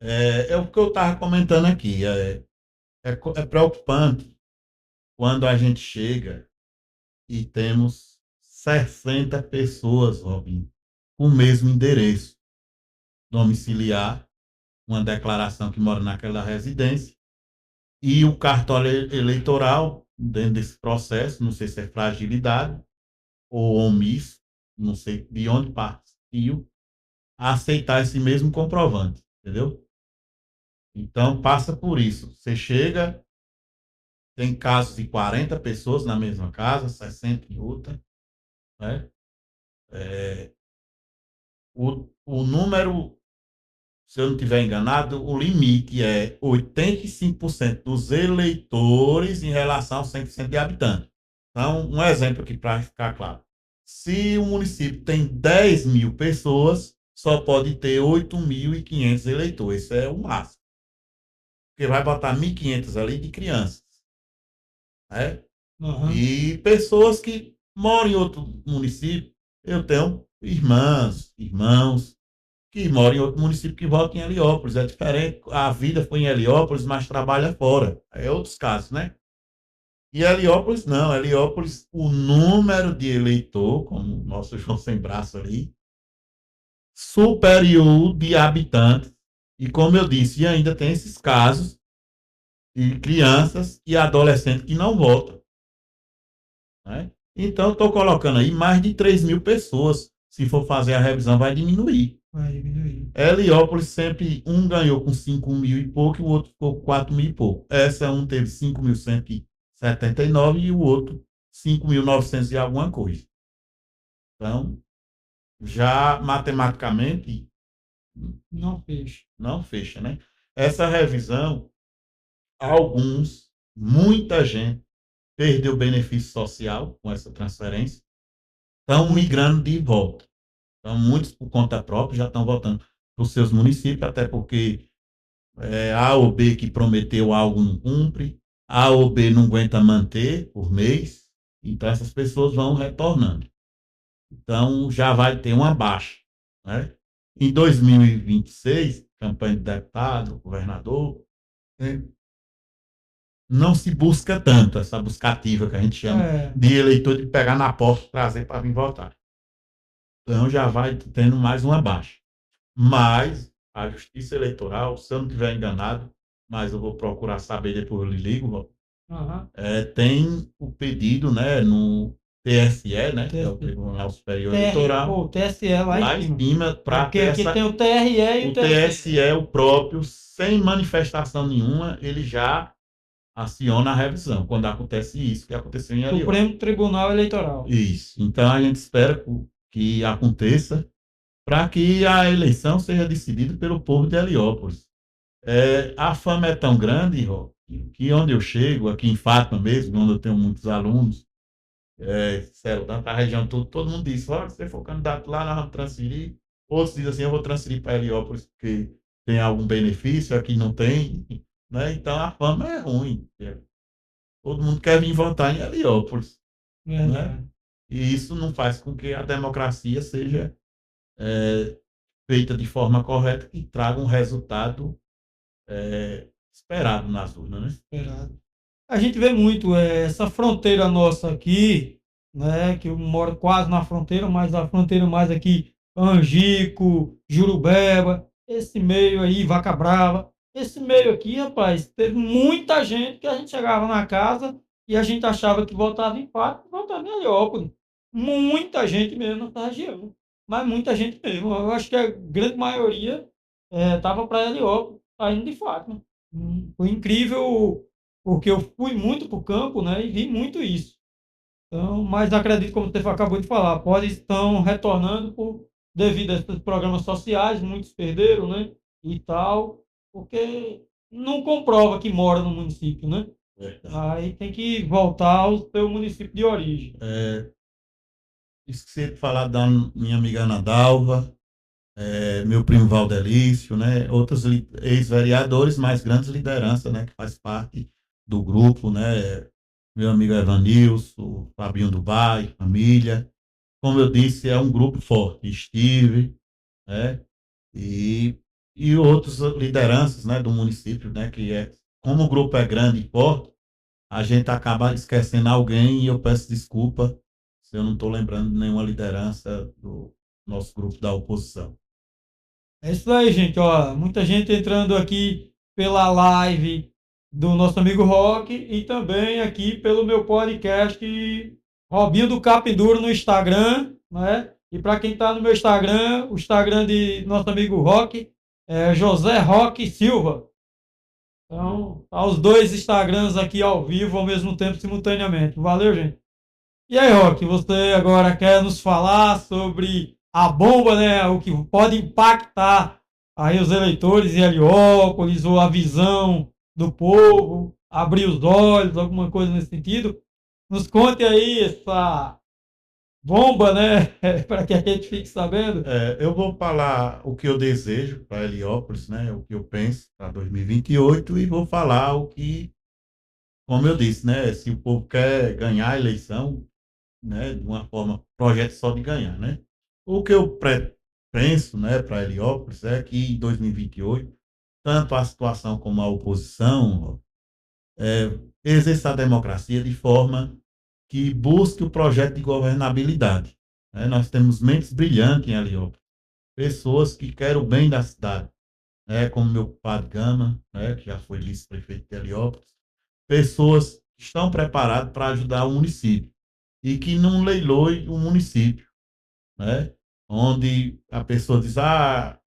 É o que eu estava comentando aqui. É preocupante quando a gente chega e temos 60 pessoas, Robin, com o mesmo endereço domiciliar, uma declaração que mora naquela residência, e o cartório eleitoral, dentro desse processo, não sei se é fragilidade ou omisso, não sei de onde partiu, a aceitar esse mesmo comprovante, entendeu? Então, passa por isso. Você chega, tem casos de 40 pessoas na mesma casa, 60 em outra, né? O número, se eu não estiver enganado, o limite é 85% dos eleitores em relação aos 100% de habitantes. Então, um exemplo aqui para ficar claro. Se o município tem 10 mil pessoas, só pode ter 8.500 eleitores. Isso é o máximo. Porque vai botar 1.500 ali de crianças. Né? Uhum. E pessoas que moram em outro município. Eu tenho irmãos que moram em outro município que votam em Heliópolis. É diferente. A vida foi em Heliópolis, mas trabalha fora. É outros casos, né? E Heliópolis não. Heliópolis, o número de eleitor, como o nosso João Sem Braço ali, superior de habitantes. E como eu disse, ainda tem esses casos de crianças e adolescentes que não votam. Né? Então, estou colocando aí mais de 3.000 pessoas. Se for fazer a revisão, vai diminuir. Vai diminuir. Heliópolis sempre, um ganhou com 5.000 e pouco, e o outro ficou com 4.000 e pouco. Essa um teve 5.179 e o outro 5.900 e alguma coisa. Então, já matematicamente, Não fecha, né? Essa revisão, muita gente perdeu benefício social com essa transferência, estão migrando de volta. Então, muitos, por conta própria, já estão voltando para os seus municípios, até porque A ou B que prometeu algo não cumpre, A ou B não aguenta manter por mês, então essas pessoas vão retornando. Então, já vai ter uma baixa. Né? Em 2026, campanha de deputado, governador, né? Não se busca tanto essa buscativa que a gente chama de eleitor de pegar na porta e trazer para vir votar. Então já vai tendo mais uma baixa. Mas a Justiça Eleitoral, se eu não estiver enganado, mas eu vou procurar saber depois, eu lhe ligo, tem o pedido, né, no TSE, né, que é o Tribunal Superior Eleitoral. O TSE lá em cima. Porque aqui tem o TRE e o TSE, o próprio, sem manifestação nenhuma, ele já aciona a revisão, quando acontece isso que aconteceu em Heliópolis. Supremo Tribunal Eleitoral. Isso. Então, a gente espera que aconteça para que a eleição seja decidida pelo povo de Heliópolis. A fama é tão grande, que onde eu chego, aqui em Fátima mesmo, onde eu tenho muitos alunos, da região toda, todo mundo diz, se você for candidato lá, nós vamos transferir. Outros dizem assim, eu vou transferir para Heliópolis porque tem algum benefício, aqui não tem. Né? Então, a fama é ruim. Todo mundo quer vir votar em Heliópolis. Né? E isso não faz com que a democracia seja feita de forma correta e traga um resultado esperado nas urnas. Né? Esperado. A gente vê muito essa fronteira nossa aqui, né, que eu moro quase na fronteira, mas a fronteira mais aqui, Angico, Jurubeba, esse meio aí, Vaca Brava, esse meio aqui, rapaz, teve muita gente que a gente chegava na casa e a gente achava que voltava em Fátima, voltava em Heliópolis. Muita gente mesmo nessa região, mas muita gente mesmo. Eu acho que a grande maioria estava para Heliópolis, saindo de Fátima. Foi incrível, porque eu fui muito para o campo, né, e vi muito isso. Então, mas acredito, como você acabou de falar, estão retornando devido a esses programas sociais, muitos perderam, né, e tal, porque não comprova que mora no município, né? Aí tem que voltar ao seu município de origem. Esqueci de falar da minha amiga Ana Dalva, meu primo Valdelício, né? Outros ex-vereadores, mais grandes lideranças, né? Que faz parte do grupo, né? Meu amigo Evanilson, Fabinho Dubai, família. Como eu disse, é um grupo forte. Steve, né? E outras lideranças, né? Do município, né? Como o grupo é grande e forte, a gente acaba esquecendo alguém e eu peço desculpa se eu não estou lembrando de nenhuma liderança do nosso grupo da oposição. É isso aí, gente. Ó, muita gente entrando aqui pela live do nosso amigo Rock e também aqui pelo meu podcast Robinho do Capinduro no Instagram, né? E para quem está no meu Instagram, o Instagram de nosso amigo Rock é José Roque Silva. Então, tá os dois Instagrams aqui ao vivo ao mesmo tempo, simultaneamente. Valeu, gente. E aí, Roque, você agora quer nos falar sobre a bomba, né? O que pode impactar aí os eleitores em Heliópolis, ou a visão do povo, abrir os olhos, alguma coisa nesse sentido. Nos conte aí essa bomba, né? Para que a gente fique sabendo. Eu vou falar o que eu desejo para Heliópolis, né? O que eu penso para 2028 e vou falar o que, como eu disse, né? Se o povo quer ganhar a eleição, né? De uma forma, projeto só de ganhar, né? O que eu penso, né? Para Heliópolis é que em 2028, tanto a situação como a oposição exerça a democracia de forma que busque o projeto de governabilidade. Nós temos mentes brilhantes em Heliópolis. pessoas que querem o bem da cidade, né, como meu compadre Gama, né, que já foi vice-prefeito de Heliópolis, pessoas que estão preparadas para ajudar o município e que não leiloem o município, né, onde a pessoa diz,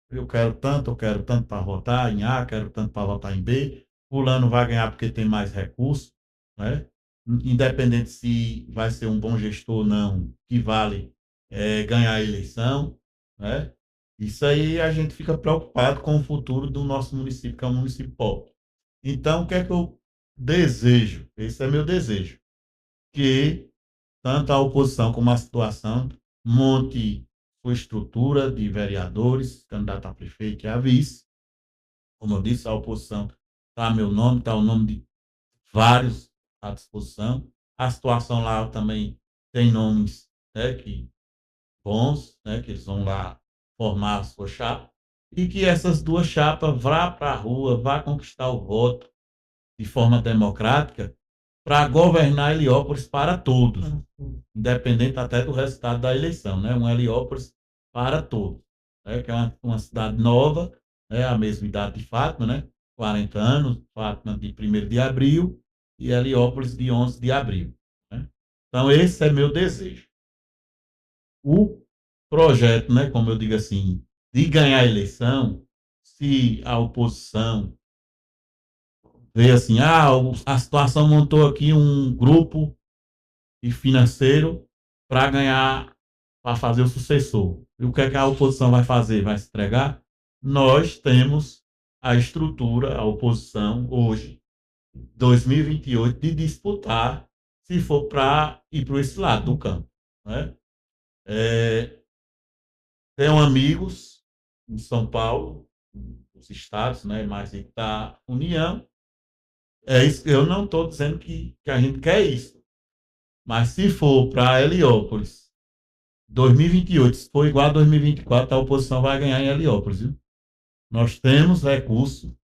eu quero tanto para votar em A, quero tanto para votar em B, fulano vai ganhar porque tem mais recursos, né, independente se vai ser um bom gestor ou não, que vale ganhar a eleição, né, isso aí a gente fica preocupado com o futuro do nosso município, que é um município pobre. Então, o que é que eu desejo? Esse é meu desejo, que tanto a oposição como a situação monte sua estrutura de vereadores, candidato a prefeito e a vice. Como eu disse, a oposição está meu nome, está o nome de vários à disposição. A situação lá também tem nomes, né, que bons, né, que eles vão lá formar a sua chapa, e que essas duas chapas vá para a rua, vá conquistar o voto de forma democrática para governar Heliópolis para todos, independente até do resultado da eleição, né? Um Heliópolis para todos, né? Que é uma cidade nova, né? A mesma idade de Fátima, né? 40 anos, Fátima de 1º de abril e Heliópolis de 11 de abril, né? Então, esse é meu desejo. O projeto, né, como eu digo assim, de ganhar a eleição, se a oposição vê assim, a situação montou aqui um grupo financeiro para ganhar, para fazer o sucessor. E o que é que a oposição vai fazer? Vai se entregar? Nós temos a estrutura, a oposição, hoje, 2028, de disputar, se for para ir para esse lado do campo, né? Tenho amigos em São Paulo, os estados, né, mais da União. Eu não estou dizendo que a gente quer isso, mas se for para Heliópolis 2028, se for igual a 2024, a oposição vai ganhar em Heliópolis, viu? Nós temos recurso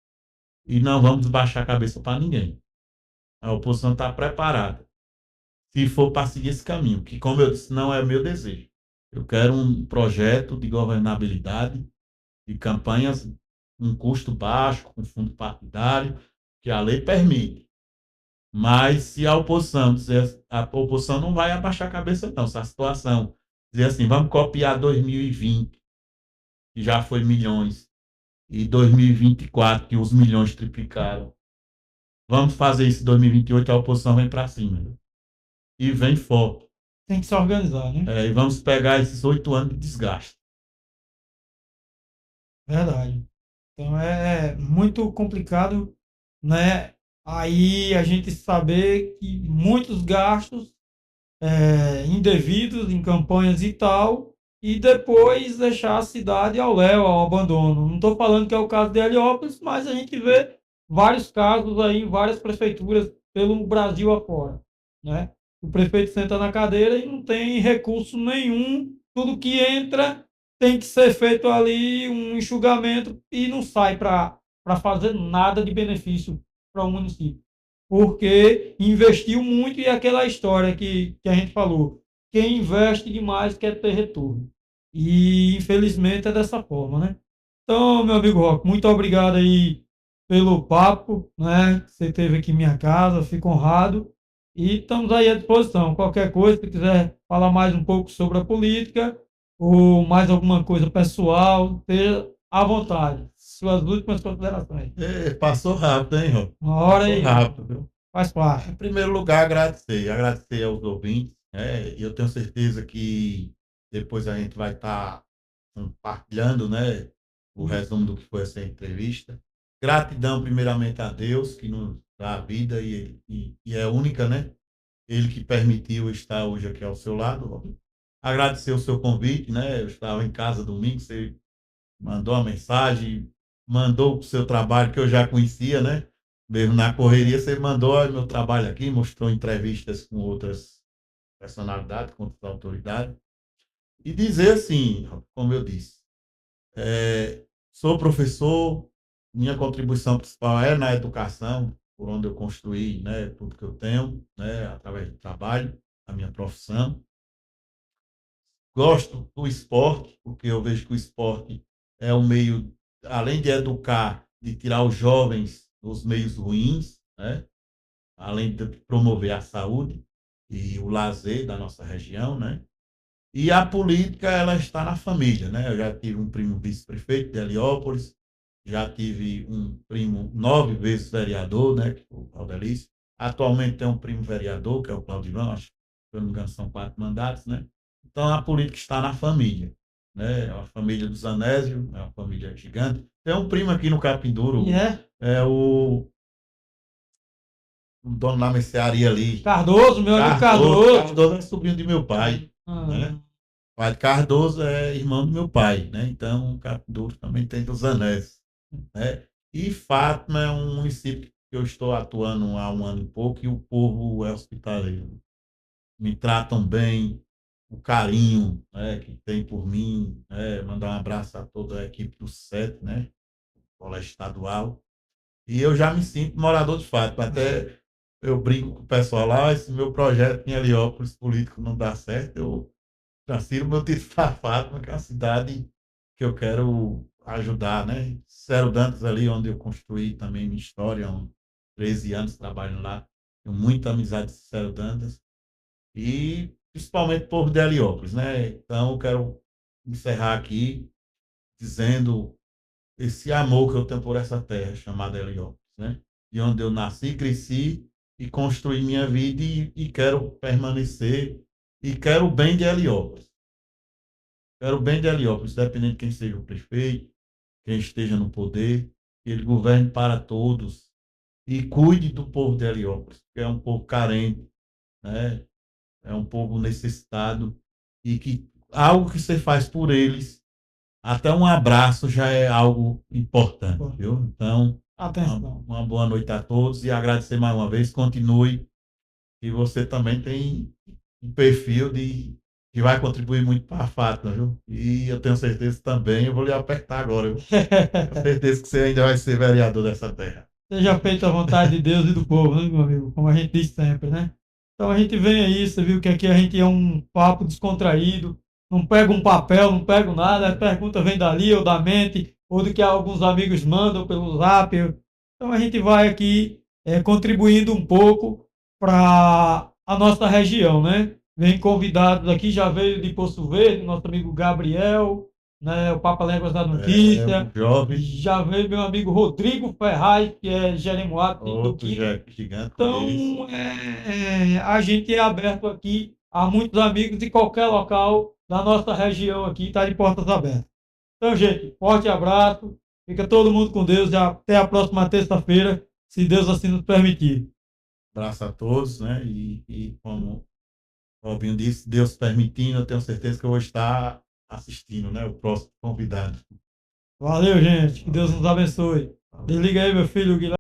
e não vamos baixar a cabeça para ninguém. A oposição está preparada. Se for para seguir esse caminho, que, como eu disse, não é meu desejo. Eu quero um projeto de governabilidade, de campanhas um custo baixo, com fundo partidário, que a lei permite. Mas se a oposição dizer, a oposição não vai abaixar a cabeça, não. Se a situação dizer assim, vamos copiar 2020, que já foi milhões, e 2024, que os milhões triplicaram. Vamos fazer isso em 2028, a oposição vem para cima. Né? E vem forte. Tem que se organizar, né? E vamos pegar esses 8 anos de desgaste. Verdade. Então é muito complicado, né? Aí a gente saber que muitos gastos indevidos em campanhas e tal, e depois deixar a cidade ao léu, ao abandono. Não estou falando que é o caso de Heliópolis, mas a gente vê vários casos aí em várias prefeituras pelo Brasil afora, né? O prefeito senta na cadeira e não tem recurso nenhum, tudo que entra tem que ser feito ali um enxugamento e não sai para fazer nada de benefício para o município porque investiu muito e aquela história que a gente falou, quem investe demais quer ter retorno. E infelizmente é dessa forma, né? Então, meu amigo Roque, muito obrigado aí pelo papo, né? Que você teve aqui em minha casa, fico honrado. E estamos aí à disposição. Qualquer coisa, se quiser falar mais um pouco sobre a política ou mais alguma coisa pessoal, esteja à vontade. Suas últimas considerações. Passou rápido, hein, Rô? Uma hora Passou aí. rápido, viu? Faz parte. Em primeiro lugar, agradecer aos ouvintes, né? E eu tenho certeza que depois a gente vai estar compartilhando, né, o resumo do que foi essa entrevista. Gratidão, primeiramente, a Deus, que nos dá a vida e é única, né? Ele que permitiu estar hoje aqui ao seu lado. Agradecer o seu convite, né? Eu estava em casa domingo, você mandou uma mensagem, mandou o seu trabalho que eu já conhecia, né? Mesmo na correria, você mandou o meu trabalho aqui, mostrou entrevistas com outras personalidades, com outras autoridades. E dizer assim, como eu disse, sou professor, minha contribuição principal é na educação, por onde eu construí, né, tudo que eu tenho, né, através do trabalho, a minha profissão. gosto do esporte, porque eu vejo que o esporte é um meio, além de educar, de tirar os jovens dos meios ruins, né? Além de promover a saúde e o lazer da nossa região, né? E a política, ela está na família, né? Eu já tive um primo vice-prefeito de Heliópolis, já tive um primo 9 vezes vereador, né? Que foi o Claudelício. Atualmente tem um primo vereador, que é o Claudilão, acho que, se eu não me engano, são 4 mandatos, né? Então a política está na família, né? É uma família dos Anésio, é uma família gigante. Tem um primo aqui no Capindouro, E é é o dono da mercearia ali. Cardoso, meu amigo Cardoso, Cardoso. Cardoso é sobrinho de meu pai, né? Ah, Pai de Cardoso é irmão do meu pai, né? Então, Capindouro também tem dos Anéis, né? E Fátima é um município que eu estou atuando há um ano e pouco e o povo é hospitaleiro. Me tratam bem, o carinho, né, que tem por mim, né? Mandar um abraço a toda a equipe do SET, né? Colégio Estadual. E eu já me sinto morador de Fátima. Até eu brinco com o pessoal lá, esse meu projeto em Heliópolis político não dá certo, eu transfiro meu título para Fátima, que é uma cidade que eu quero ajudar, né? Cero Dantas ali, onde eu construí também minha história, há uns 13 anos trabalhando lá, tenho muita amizade com Cero Dantas e principalmente o povo de Heliópolis, né? Então eu quero encerrar aqui dizendo esse amor que eu tenho por essa terra chamada Heliópolis, né? De onde eu nasci, cresci e construí minha vida e quero permanecer e quero o bem de Heliópolis. Quero o bem de Heliópolis, independente de quem seja o prefeito, quem esteja no poder, que ele governe para todos e cuide do povo de Heliópolis, que é um povo carente, né? É um povo necessitado e que algo que você faz por eles, até um abraço já é algo importante, viu? Então, atenção. uma boa noite a todos e agradecer mais uma vez. Continue, e você também tem um perfil que vai contribuir muito para a Fátima, viu? E eu tenho certeza também, eu vou lhe apertar agora, viu? Tenho certeza que você ainda vai ser vereador dessa terra. Seja feita a vontade de Deus e do povo, né, meu amigo? Como a gente diz sempre, né? Então a gente vem aí, você viu que aqui a gente é um papo descontraído, não pega um papel, não pega nada, a pergunta vem dali ou da mente, ou do que alguns amigos mandam pelo zap. Então a gente vai aqui contribuindo um pouco para a nossa região, né? Vem convidados aqui, já veio de Poço Verde, nosso amigo Gabriel, né, o Papa Léguas da O Notícia. jovem, Já veio meu amigo Rodrigo Ferraz, que é Jeremoabo do outro Quinto. gigante desse. Então, a gente é aberto aqui a muitos amigos de qualquer local da nossa região aqui, está de portas abertas. Então, gente, forte abraço, fica todo mundo com Deus e até a próxima terça-feira, se Deus assim nos permitir. Abraço a todos, né? E como o Robinho disse, Deus permitindo, eu tenho certeza que eu vou estar assistindo, né? O próximo convidado. Valeu, gente, que Deus nos abençoe. Desliga aí, meu filho Guilherme.